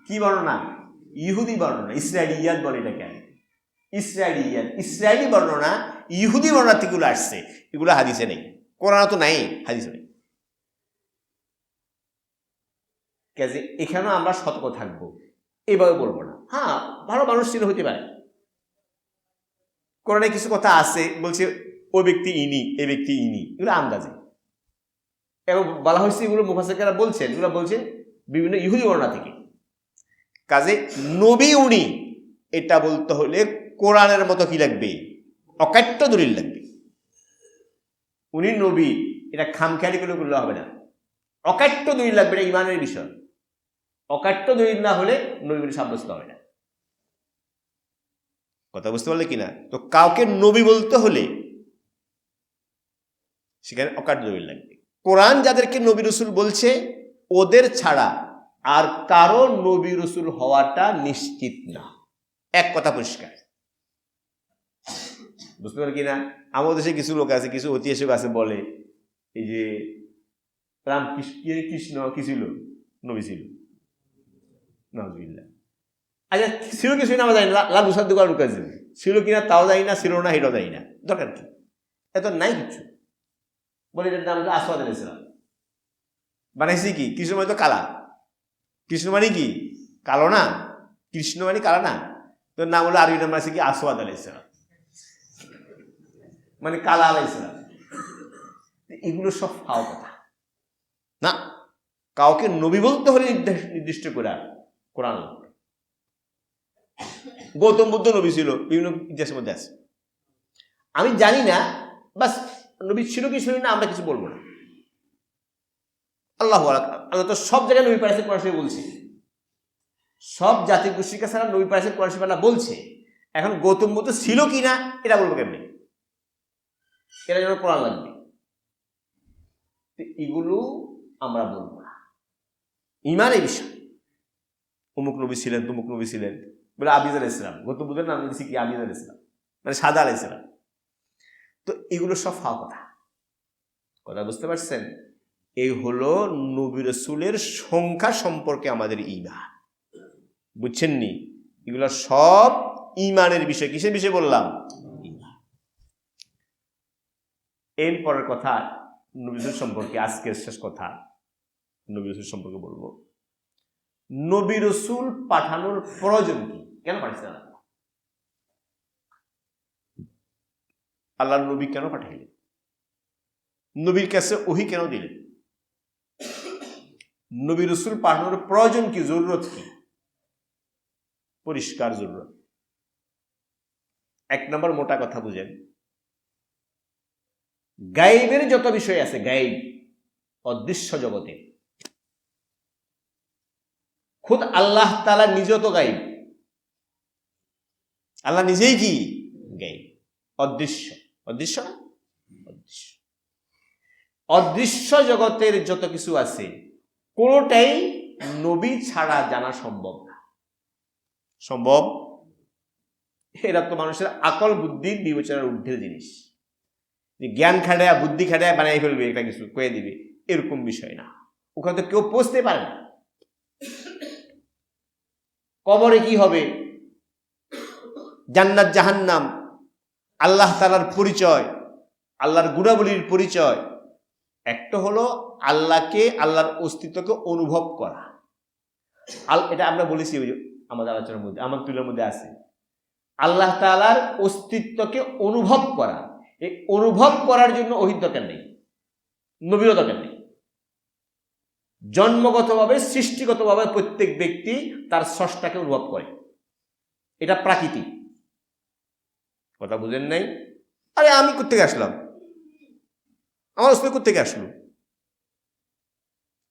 কি বর্ণনা? ইহুদি বর্ণনা, ইসরায়েলিয়াত বলে এটাকে। ইসরায়েলিয়াত, ইসরায়েলি বর্ণনা, ইহুদি বর্ণনা থেকে এগুলো আসছে। এগুলো হাদিসে নেই, কোরআনে তো নাই, হাদিসে নেই। কাজে এখানেও আমরা সতর্ক থাকবো, এইভাবে বলবো না। হ্যাঁ, ভালো মানুষ ছিল, হতে পারে। কোরআনে কিছু কথা আছে, বলছে ও ব্যক্তি ইনি, এ ব্যক্তি ইনি, এগুলো আন্দাজে। এবং বলা হয়েছে এগুলো মুফাসসিররা বলছেন, এগুলো বলছেন বিভিন্ন ইহুদি বর্ণনা থেকে। কাজে নবী উনি এটা বলতে হলে কোরআনের মতো কি লাগবে? অকাট্য দলিল লাগবে। উনি নবী, এটা খামখেয়ালি করে বললে হবে না, অকাট্য দলিল লাগবে। এটা ইমানের বিষয়। অকাট্য দলিল না হলে নবী বলে সাব্যস্ত হবে না। কথা বুঝতে পারলে কিনা? তো কাউকে নবী বলতে হলে সেখানে অকাট্য দলিল লাগবে। কোরআন যাদেরকে নবী রসুল বলছে ওদের ছাড়া আর কারো নবী রসুল হওয়াটা নিশ্চিত না, এক কথা পরিষ্কার। বুঝতে পারল কিনা? আমাদের দেশে কিছু লোক আছে, কিছু ঐতিহাসিক আছে, বলে এই যে রাম কৃষ্ণ কি ছিল? নবী ছিল। নাউজুবিল্লাহ। আচ্ছা, ছিল কি না জানি না, লাল উসাদ দোকান ঢুকাইছে, ছিল কিনা তাও জানি না, ছিল না সেটাও জানি না, দরকার কি? এত নাই কিছু। বলে এটার নাম হচ্ছে আসওয়াদ আলাইহিস সালাম। বানাইছি কি? কৃষ্ণ মানে তো কালা। কৃষ্ণ মানে কি? কালো না? কৃষ্ণ মানে কালা না? তোর নাম হলো, আরবি নাম আছে কি? আসওয়াদ আলাইহিস সালাম, মানে কালা আলাইহিস সালাম। এগুলো সব ফাও কথা না। কাউকে নবী বলতে হলে নির্দিষ্ট করে কোরআন। গৌতম বুদ্ধ নবী ছিল, বিভিন্ন ইতিহাসের মধ্যে আছে। আমি জানি না, বাস নবী ছিল কি ছিল না আমরা কিছু বলবো না। আল্লাহু আকবার। আল্লাহ তো সব জায়গায় নবী পাঠাইছে, কোরআন বলছে। সব জাতি গোষ্ঠীর কাছে নবী পাঠাইছে, কোরআন বলছে। এখন গৌতম বুদ্ধ ছিল কি না এটা বলবো কেমনি? এটা যেন কোরআন লাগবে। এগুলো আমরা বলবো না। ইমান এই বিষয়, অমুক নবী ছিলেন, তমুক নবী ছিলেন, বলে আবিদ আলাইহিস সালাম। গৌতম বুদ্ধের নাম দিয়েছি কি? আবিদ আলাইহিস সালাম, মানে সাদা আলাইহিস সালাম। তো এগুলো সব ফাও কথা। কথা বুঝতে পারছেন? এই হলো নবী রাসূলের সংখ্যা সম্পর্কে আমাদের ঈমান। বুঝছেন নি? এগুলো সব ঈমানের বিষয়। কিসের বিষয় বললাম? ঈমান। এরপরের কথা নবী রাসূল সম্পর্কে, আজকের শেষ কথা নবী রাসূল সম্পর্কে বলবো। নবী রাসূল পাঠানোর প্রয়োজন কি? কেন পাঠাইছেন আল্লাহ? আল্লাহর নবী কেন পাঠাইলেন? নবীর কাছে ওহী কেন দিলেন? নবী রাসূল পাঠানোর প্রয়োজন কি? জরুরত কি? পরিষ্কার জরুরত। এক নম্বর মোটা কথা বুঝেন, গায়েবের যত বিষয় আছে, গায়েব অদৃশ্য জগতে, খুদ আল্লাহ তাআলা নিজে তো গায়েব। আল্লাহ নিজেই কি? গায়েব, অদৃশ্য। অদৃশ্য না? অদৃশ্য। অদৃশ্য জগতের যত কিছু আছে কোনটাই নবী ছাড়া জানা সম্ভব না। সম্ভব? এরা তো মানুষের আকল বুদ্ধির বিবেচনার ঊর্ধ্বের জিনিস। জ্ঞান খাটায় বুদ্ধি খাটায় বানাই ফেলবে, একটা কিছু কয়ে দিবে, এরকম বিষয় না। ওখানে তো কেউ পৌঁছতে পারে না। কবরে কি হবে, জান্নাত জাহান্নাম, আল্লাহ তাআলার পরিচয়, আল্লাহর গুণাবলীর পরিচয়, একটা হলো আল্লাহকে, আল্লাহর অস্তিত্বকে অনুভব করা। এটা আমরা বলেছি আমাদের আলোচনার মধ্যে, আমার তুলের মধ্যে আছে। আল্লাহ তাআলার অস্তিত্বকে অনুভব করা, এই অনুভব করার জন্য ওহীর দরকার নেই, নবীর দরকার নেই। জন্মগতভাবে, সৃষ্টিগতভাবে প্রত্যেক ব্যক্তি তার স্রষ্টাকে অনুভব করে, এটা প্রাকৃতিক। কথা বুঝেন নাই? আরে আমি কোত্থেকে আসলাম, আমার অস্তিত্ব কোত্থেকে আসলো?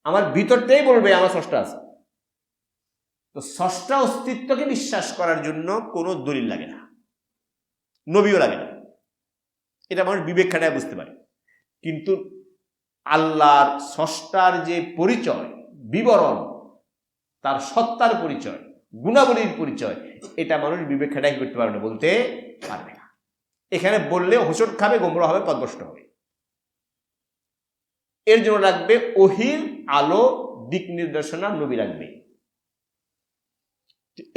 আমার ভিতরটাই বলবে আমার স্রষ্টা আছে। তো স্রষ্টা অস্তিত্বকে বিশ্বাস করার জন্য কোনো দলিল লাগে না, নবীও লাগে না, এটা মানুষ বিবেক খাটায় বুঝতে পারে। কিন্তু আল্লাহর স্রষ্টার যে পরিচয়, বিবরণ, তার সত্তার পরিচয়, গুণাবলীর পরিচয়, এটা মানুষ বিবেক খাটায় করতে পারবে না, বলতে পারবে না। এখানে বললে হোঁচট খাবে, গোমরা হবে, পথভ্রষ্ট হবে। এর জন্য রাখবে ওহির আলো, দিক নির্দেশনা নবী রাখবে।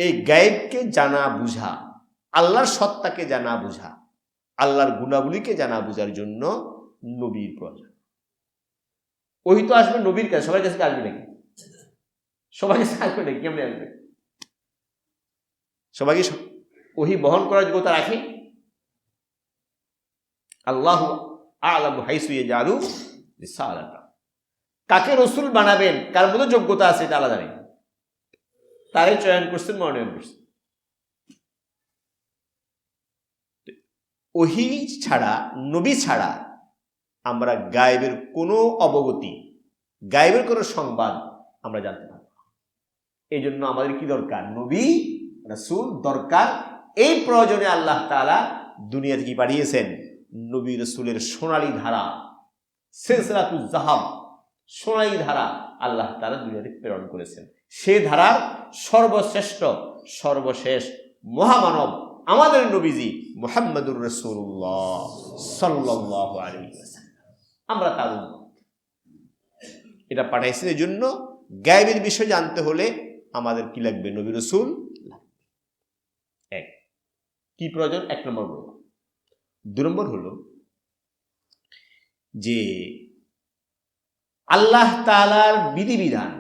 এই গায়েবকে জানা বুঝা, আল্লাহর সত্তাকে জানা বুঝা, আল্লাহর গুণাবলীকে জানা বুঝার জন্য নবীর প্রয়োজন। ওহি তো আসবে নবীর কাছে, সবার কাছে আসবে নাকি? সবার কাছে আসবে নাকি? কেমনে আসবে? সবাইকে ওহি বহন করার যোগ্যতা রাখে? আল্লাহু আ'লামু হাইসু ইয়াজআলু রিসালাতা। কাকে রসুল বানাবেন, কার মধ্যে যোগ্যতা আছে, এটা আলাদা নেই, তারাই চয়ন করছেন, মনোনয়ন করছেন। ওহি ছাড়া, নবী ছাড়া আমরা গায়েবের কোনো অবগতি, গায়েবের কোনো সংবাদ আমরা জানতে পারব না। এই জন্য আমাদের কি দরকার? নবী রাসূল দরকার। এই প্রয়োজনে আল্লাহ তাআলা দুনিয়াতে কি পাঠিয়েছেন? নবী রাসূলের সোনালী ধারা, সিলসিলাতুজ যাহাব, সোনালী ধারা আল্লাহ তাআলা দুনিয়াতে প্রেরণ করেছেন। সে ধারার সর্বশ্রেষ্ঠ, সর্বশেষ মহামানব আমাদের নবীজি মুহাম্মদুর রাসূলুল্লাহ সাল্লাল্লাহু আলাইহি ওয়াসাল্লাম। আমরা তার উম্মত। এটা পাঠাইছেন এই জন্য গায়েবের বিষয় জানতে হলে আমাদের কি লাগবে? নবী রাসূল। এক, কি প্রয়োজন? এক নম্বর বলব। দুই নম্বর হলো যে আল্লাহ তাআলার বিধিবিধান,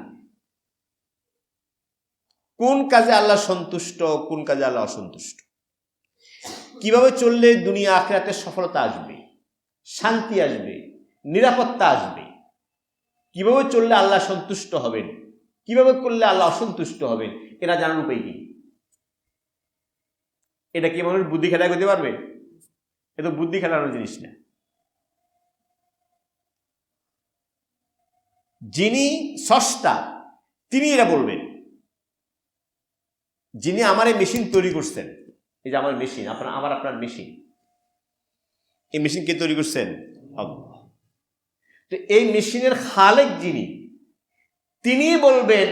কোন কাজে আল্লাহ সন্তুষ্ট, কোন কাজে আল্লাহ অসন্তুষ্ট, কিভাবে চললে দুনিয়া আখিরাতে সফলতা আসবে, শান্তি আসবে, নিরাপত্তা আসবে, কিভাবে চললে আল্লাহ সন্তুষ্ট হবেন, কিভাবে করলে আল্লাহ অসন্তুষ্ট হবেন, এরা জানার উপায় কি? এটা কি মানুষ বুদ্ধি খেলায় করতে পারবে? এ তো বুদ্ধি খেলানোর জিনিস না। যিনি স্রষ্টা তিনি এটা বলবেন। যিনি আমার এই মেশিন তৈরি করছেন, এই যে আমার মেশিন, আপনার মেশিন, এই মেশিন কে তৈরি করছেন? আল্লাহ। তো এই মেশিনের খালেক যিনি, তিনি বলবেন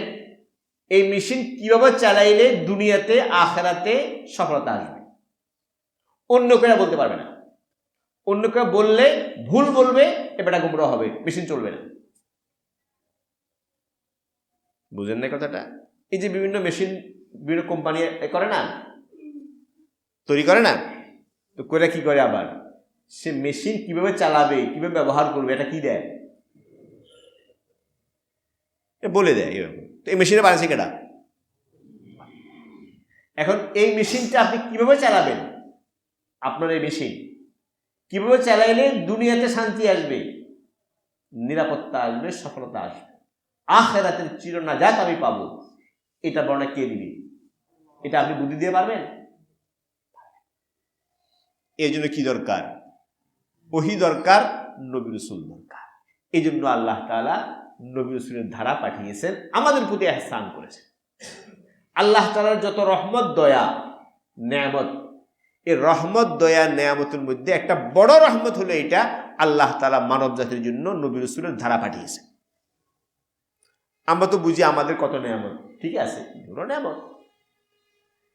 এই মেশিন কিভাবে চালাইলে দুনিয়াতে আখিরাতে সফলতা আসবে। অন্য কেউ বলতে পারবে না। অন্য কেউ বললে ভুল বলবে, এবারটা গুমরা হবে, মেশিন চলবে না। বুঝেন না কথাটা? এই যে বিভিন্ন মেশিন বিভিন্ন কোম্পানি করে না, তৈরি করে না, তো করে কি করে আবার সে মেশিন কিভাবে চালাবে, কিভাবে ব্যবহার করবে, এটা কি দেয়? বলে দেয়। তো এই মেশিনে বানাচ্ছে কেটা? এখন এই মেশিনটা আপনি কিভাবে চালাবেন, আপনার এই মেশিন কিভাবে চালাইলে দুনিয়াতে শান্তি আসবে, নিরাপত্তা আসবে, সফলতা আসবে, আখিরাতের চিরনাজাত আমি পাবো, এটা বর্ণনা কে দিবে? এটা আপনি বুদ্ধি দিয়ে পারবেন? এই জন্য কি দরকার? ওহী দরকার, নবী রাসূল দরকার। এই জন্য আল্লাহ তাআলা নবী রাসূলের ধারা পাঠিয়েছেন, আমাদের প্রতি ইহসান করেছেন। আল্লাহ তাআলার যত রহমত, দয়া, নেয়ামত, এই রহমত, দয়া, নেয়ামতের মধ্যে একটা বড় রহমত হলো এটা, আল্লাহ তাআলা মানব জাতির জন্য নবী রাসূলের ধারা পাঠিয়েছেন। আমরা তো বুঝি আমাদের কত নেয়ামত, ঠিক আছে, এগুলো নেয়ামত,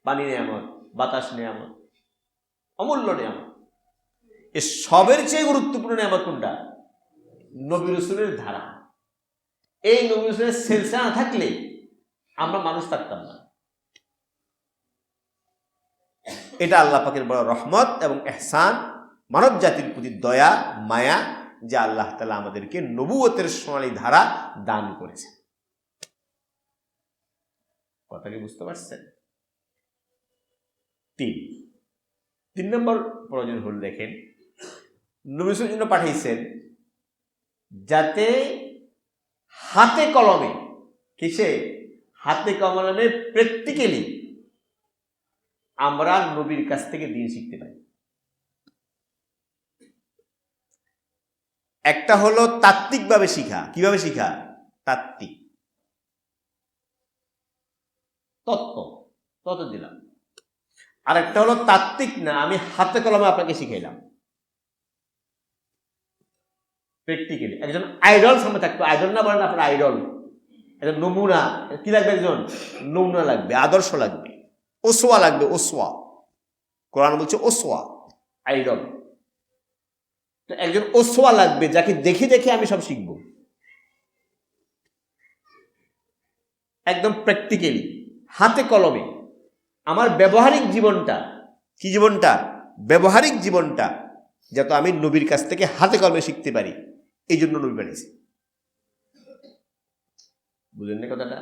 পানি নেয়ামত, বাতাস নেয়ামত, অমূল্য নেয়ামত। এ সবের চেয়ে গুরুত্বপূর্ণ নেয়ামত কোনটা? নবী রাসূলের ধারা। এই নবী রাসূলের সিলসিলা না থাকলে আমরা মানুষ থাকতাম না। এটা আল্লাহ পাকের বড় রহমত এবং ইহসান, মানব জাতির প্রতি দয়া, মায়া, যে আল্লাহ তাআলা আমাদেরকে নবুয়তের সোনালী ধারা দান করেছেন। কথা কি বুঝতে পারছেন? তিন নম্বর প্রয়োজন হল, দেখেন, নবী রাসূলের জন্য পাঠিয়েছেন যাতে হাতে কলমে, কিসে? হাতে কলমে, প্র্যাকটিক্যালি আমরা নবীর কাছ থেকে দিন শিখতে পারি। একটা হলো তাত্ত্বিকভাবে শিখা। কিভাবে শিখা? তাত্ত্বিক। তত্ত্ব তত দিলাম। আরেকটা হলো তাত্ত্বিক না, আমি হাতে কলমে আপনাকে শিখাইলাম প্র্যাকটিক্যালি। একজন আইডল সামনে থাকতো, আইডল না বলেন আপনার আইডল, একজন নমুনা। কি লাগবে? একজন নমুনা লাগবে, আদর্শ লাগবে, ওসোয়া লাগবে, ওসোয়া। কোরআন বলছে ওসোয়া, আইডল। তো একজন ওসোয়া লাগবে, যাকে দেখে দেখে আমি সব শিখবো, একদম প্র্যাকটিক্যালি হাতে কলমে। আমার ব্যবহারিক জীবনটা, কি জীবনটা? ব্যবহারিক জীবনটা যাতে আমি নবীর কাছ থেকে হাতে কলমে শিখতে পারি, এই জন্য নবী পাঠিয়েছি। বুঝলেন না কথাটা?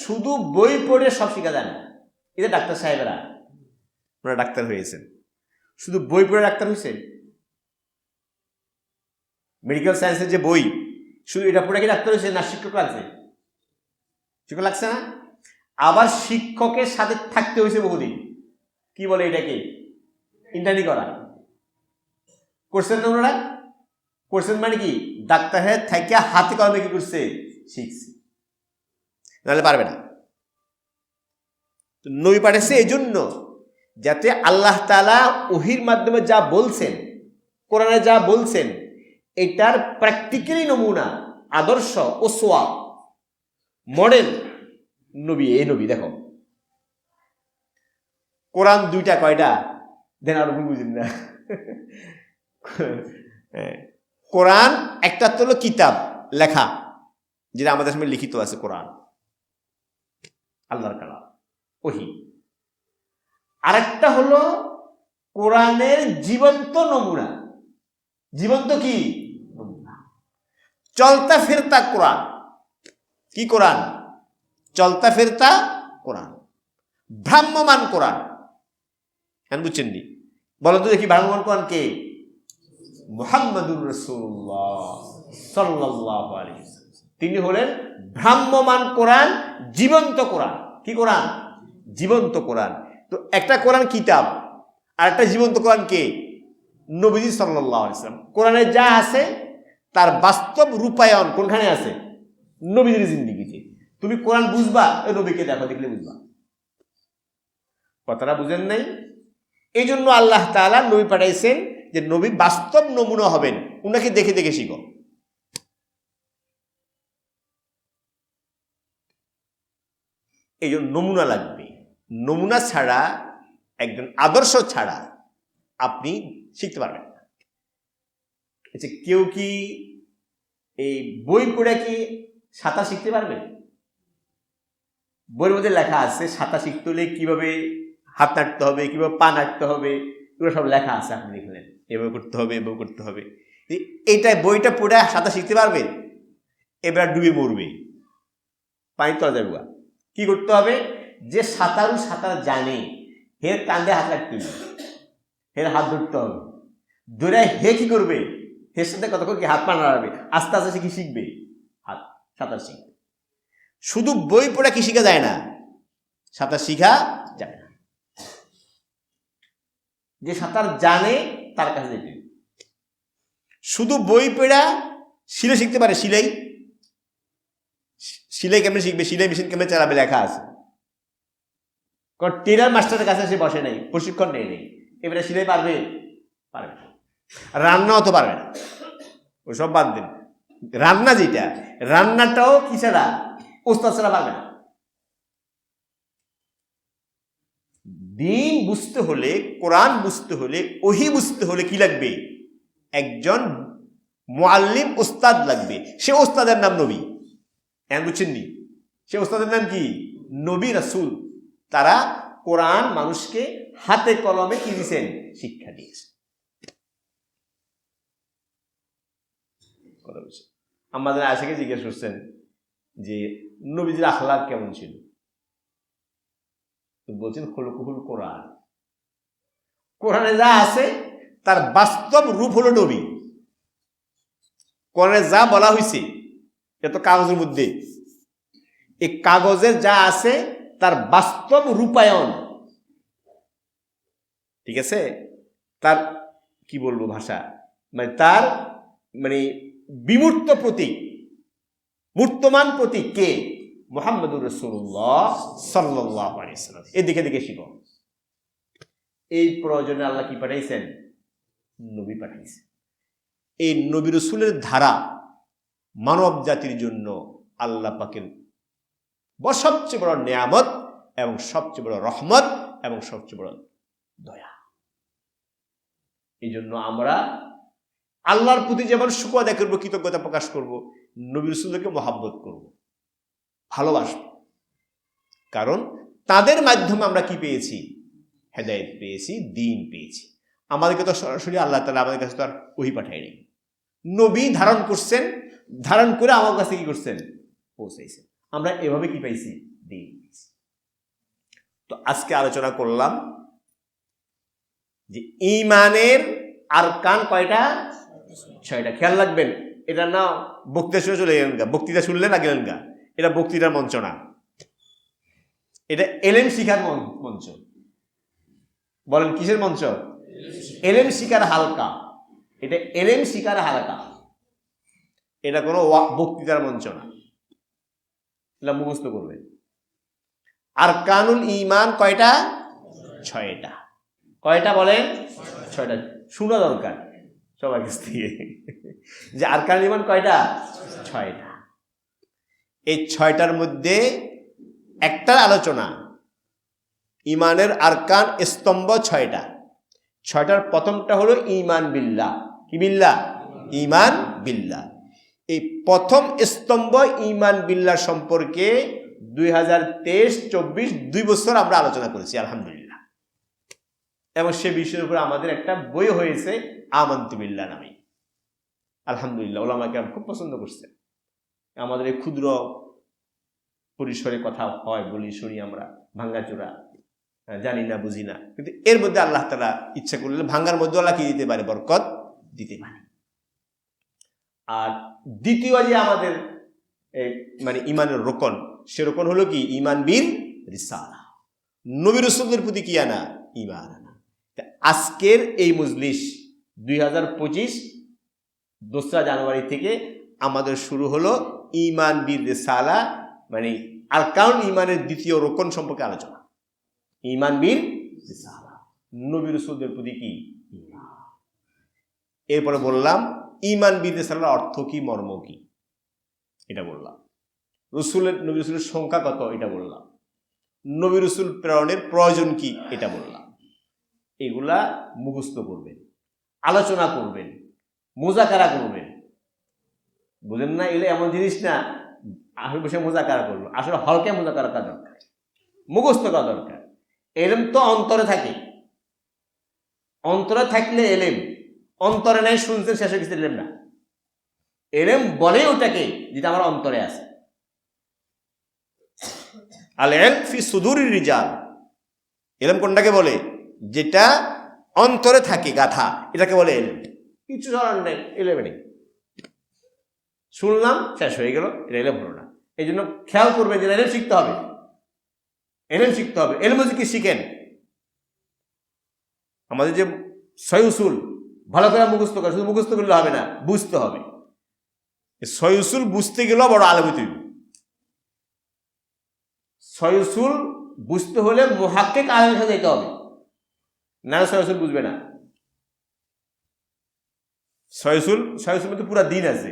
শুধু বই পড়ে সব শিখা যায় না। এটা ডাক্তার সাহেবেরা, ওনারা ডাক্তার হয়েছেন, শুধু বই পড়ে ডাক্তার হয়েছেন? মেডিকেল সায়েন্সের যে বই, শুধু এটা পড়ে কি ডাক্তার হয়েছে? না, শিক্ষক লাগছে, শিক্ষক লাগছে না? আবার শিক্ষকের সাথে থাকতে হয়েছে বহুদিন। কি বলে এটাকে? ইন্টার্নি করা। করছেন না ওনারা? করছেন মানে কি? ডাক্তার হয়ে থাইকা হাতে কলমে কি করছে? শিখছে, নাহলে পারবে না। নবী পাঠাইছে এই জন্য যাতে আল্লাহ তাআলা ওহীর মাধ্যমে যা বলছেন, কোরআনে যা বলছেন, এটার প্র্যাকটিক্যালি নমুনা, আদর্শ, ওসওয়া, মডেল নবী। এই নবী দেখো, কোরআন দুইটা, কয়টা দেন? আর বুঝেন না। কোরআন একটা তো হলো কিতাব, লেখা, যেটা আমাদের সামনে লিখিত আছে, কোরআন আল্লাহর কালাম, ওহী। আরেকটা হলো কোরআনের জীবন্ত নমুনা। জীবন্ত কি নমুনা? চলতা ফেরতা কোরআন। কি কোরআন? চলতা ফেরতা কোরআন, ভ্রাম্যমান কোরআন। হ্যাঁ, বুঝছেন নি? বলো তো দেখি, ভ্রাম্যমান কোরআন কে? মুহাম্মাদুর রাসূলুল্লাহ সাল্লাল্লাহু আলাইহি ওয়াসাল্লাম। তিনি হলেন ভ্রাম্যমান কোরআন, জীবন্ত কোরআন। কি কোরআন? জীবন্ত কোরআন। তো একটা কোরআন কিতাব, আর একটা জীবন্ত কোরআন কে? নবীজি সাল্লাল্লাহু আলাইহি ওয়াসাল্লাম। কোরআনে যা আছে তার বাস্তব রূপায়ণ কোনখানে আছে? নবীজির জিন্দেগিতে। তুমি কোরআন বুঝবা, ওই নবীকে দেখো, দেখলে বুঝবা। কথাটা বুঝেন নাই? এই জন্য আল্লাহ তাআলা নবী পাঠাইছেন যে নবী বাস্তব নমুনা হবেন, উনাকে দেখে দেখে শিখো। এই জন্য নমুনা লাগবে। নমুনা ছাড়া, একজন আদর্শ ছাড়া আপনি শিখতে পারবেন না। আচ্ছা, কেউ কি এই বই পড়ে কি সাঁতার শিখতে পারবে? বইয়ের মধ্যে লেখা আছে সাঁতার শিখতে হলে কিভাবে হাত নাড়তে হবে, কিভাবে পা নাড়তে হবে, এগুলো সব লেখা আছে। আপনি দেখলেন এভাবে করতে হবে, এভাবে করতে হবে। এইটাই বইটা পড়ে সাঁতার শিখতে পারবেন? এবার ডুবে মরবে, পানি তলা যাবে। কি করতে হবে? যে সাঁতারু সাঁতার জানে, হের কান্দে হাত রাখতে হবে, হের হাত ধরতে হবে, ধরে হে কি করবে? হের সাথে কতক্ষণ কি হাত পা নাড়াবে, আস্তে আস্তে সে কি শিখবে? হাত সাঁতার শিখবে। শুধু বই পড়ে কি শিখা যায় না? সাঁতার শিখা যায় না। যে সাঁতার জানে তার কাছে যেতে। শুধু বই পড়া সিলাই শিখতে পারে? সিলাই, সিলাই কেমনে শিখবে? সিলাই মেশিন কেমনে চালাবে লেখা আছে। কারণ টেলার মাস্টারের কাছে সে বসে নাই, প্রশিক্ষণ নেই। এবারে সিলাই পারবে? পারবে না। রান্নাও তো পারবে না, ওসব বাদ দেন। রান্না যেটা, রান্নাটাও কি ছাড়া? ওস্তাদ ছাড়া পারবে না। দ্বীন বুঝতে হলে, কোরআন বুঝতে হলে, ওহী বুঝতে হলে কি লাগবে? একজন মুআল্লিম, ওস্তাদ লাগবে। সে ওস্তাদের নাম নবী। বুঝছেন নি? সে ওস্তাদের নাম কি? নবী, রাসূল। তারা কোরআন মানুষকে হাতে কলমে কি দিয়েছেন? শিক্ষা দিয়েছে। আমাদের আয়েশাকে জিজ্ঞেস করছেন যে নবীজির আখলাক কেমন ছিল? তো বলছেন খুলুকুল কোরআন। কোরআনে যা আছে তার বাস্তব রূপ হলো নবী। কোরআনে যা বলা হয়েছে এত কাগজের মধ্যে, এই কাগজে যা আছে তার বাস্তব রূপায়ণ, ঠিক আছে? তার কি বলবো ভাষা, মানে তার মানে বিমূর্ত প্রতীক, মূর্তমান প্রতীক কে? মুহাম্মদুর রাসূলুল্লাহ সাল্লাল্লাহু আলাইহি ওয়াসাল্লাম। এদিকে দিকে শিখো। এই প্রয়োজনে আল্লাহ কি পাঠাইছেন? নবী পাঠাইছেন। এই নবী রাসূলের ধারা মানব জাতির জন্য আল্লাহ পাকের সবচেয়ে বড় নিয়ামত এবং সবচেয়ে বড় রহমত এবং সবচেয়ে বড় দয়া। এই জন্য আমরা আল্লাহর প্রতি যেমন শুকর আদায় করবো, কৃতজ্ঞতা প্রকাশ করব, নবী রাসূলকে মহাব্বত করব, ভালোবাসব। কারণ তাদের মাধ্যমে আমরা কি পেয়েছি? হেদায়েত পেয়েছি, দ্বীন পেয়েছি। আমাদেরকে তো সরাসরি আল্লাহ তাআলা আমাদের কাছে তো আর ওহী পাঠায়নি। নবী ধারণ করছেন, ধারণ করে আমার কাছে কি করছেন? পৌঁছাইছেন। আমরা এভাবে কি পাইছি? দ্বীন পেয়েছি। তো আজকে আলোচনা করলাম যে ঈমানের আরকান কয়টা? 6টা। খেয়াল রাখবেন, এটা না বক্তৃতা শুনে চলে গেলেন গা, বক্তৃতা শুনলেন না গেলেন গা, এটা বক্তৃতার মঞ্চ না, এটা এলেম শিখার মঞ্চ। বলেন কিসের মঞ্চ? এলেম শিখার হালকা। এটা এলেম শিখার হালকা, এটা কোনো বক্তৃতার মঞ্চ না। এটা মুখস্থ করবেন। আরকানুল ঈমান কয়টা? 6টা। কয়টা বলেন? 6টা। শোনা দরকার সবার কাছ থেকে যে আরকানুল ঈমান কয়টা? 6টা। এই 6টার মধ্যে একটার আলোচনা, ঈমানের আরকান স্তম্ভ 6টা। 6টার প্রথমটা হলো ঈমান বিল্লাহ। কি বিল্লাহ? ঈমান বিল্লাহ। এই প্রথম স্তম্ভ ঈমান বিল্লাহ সম্পর্কে 2023-24 2 বছর আমরা আলোচনা করেছি আলহামদুলিল্লাহ। এবং সে বিষয়ের উপর আমাদের একটা বই হয়েছে আমানতু বিল্লাহ নামে। আলহামদুলিল্লাহ, উলামা কেরাম খুব পছন্দ করছে। আমাদের এই ক্ষুদ্র পরিসরে কথা হয়, বলি, শুনি আমরা, ভাঙ্গাচোরা, জানি না, বুঝি না, কিন্তু এর মধ্যে আল্লাহ তাআলা ইচ্ছা করলে ভাঙ্গার মধ্যে আল্লাহ কি দিতে পারে? বরকত দিতে পারে। আর দ্বিতীয় যে আমাদের মানে ঈমানের রোকন, সে রোকন হলো কি? ঈমান বিল রিসালা, নবী রাসূলদের প্রতি কি আনা? ঈমান আনা। আজকের এই মজলিস 2025 2রা জানুয়ারি থেকে আমাদের শুরু হলো ঈমান বিল রিসালা, মানে আরকানুল ঈমানের দ্বিতীয় রোকন সম্পর্কে আলোচনা। ঈমান বিল রিসালা, নবী রাসূলদের প্রতি কি ঈমান। এরপরে বললাম ঈমান বিল রিসালার অর্থ কি, মর্ম কি, এটা বললাম। নবী রাসূলের সংখ্যা কত, এটা বললাম। নবী রাসূল প্রেরণের প্রয়োজন কি, এটা বললাম। এগুলা মুখস্থ করবেন, আলোচনা করবেন, মুযাকারা করবেন। বুঝেন না? এগুলো এমন জিনিস না আসলে বসে মুযাকারা করবো, আসলে হলকে মুযাকারা করা দরকার, মুখস্থ করা দরকার। এলেম তো অন্তরে থাকে, অন্তরে থাকলে এলেম, অন্তরে নাই শুনছেন শেষ হয়ে গেছে এলেম না। এলেম বলে ওটাকে যেটা আমার অন্তরে আছে। আল ইলম ফি সুদুরির রিজাল, এলেম কোনটাকে বলে? যেটা অন্তরে থাকে, গাথা, এটাকে বলে এলেম। কিছু ধরার নেই, এলেমে নেই। শুনলাম শেষ হয়ে গেল, এটা এলেম হলো না। এই জন্য খেয়াল করবেন যে এলেম শিখতে হবে, এলেম শিখতে হবে। এলম কি শিখেন? আমাদের যে ছয় উসুল ভালো করে মুখস্থ করে, শুধু মুখস্থ করলে হবে না, বুঝতে হবে। ছয় উসুল বুঝতে গেলেও বড় আলেম হইতে হবে। ছয় উসুল বুঝতে হলে মুহাক্কিক আলেমের সাথে যেতে হবে, না ছয় উসুল বুঝবে না। ছয় উসুল মধ্যে পুরা দিন আছে,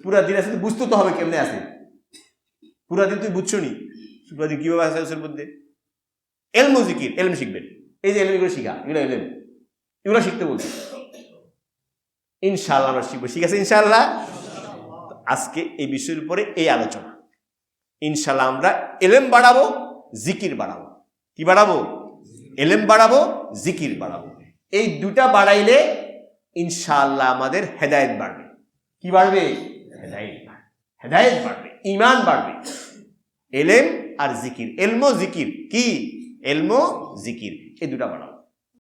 পুরা দিন আছে, বুঝতে তো হবে কেমনে আছে। পুরা দিন তুই বুঝছো নি, পুরা দিন কিভাবে আছে উসুলের মধ্যে? এলম জিকির, এলম শিখবেন। এই যে এলম শিখা, এগুলো এলম, এগুলো শিখতে বলছি। ইনশাআল্লাহ আমরা শিখবো, ঠিক আছে ইনশাআল্লাহ। আজকে এই বিষয়ের উপরে এই আলোচনা। ইনশাআল্লাহ আমরা এলেম বাড়াবো, জিকির বাড়াবো। কি বাড়াবো? এলেম বাড়াবো, জিকির বাড়াবো। এই দুটা বাড়াইলে ইনশাআল্লাহ আমাদের হেদায়েত বাড়বে। কি বাড়বে? হেদায়েত বাড়বে, হেদায়েত বাড়বে, ঈমান বাড়বে। এলেম আর জিকির, এলম জিকির, কি এলম জিকির, এই দুটা বাড়াবো।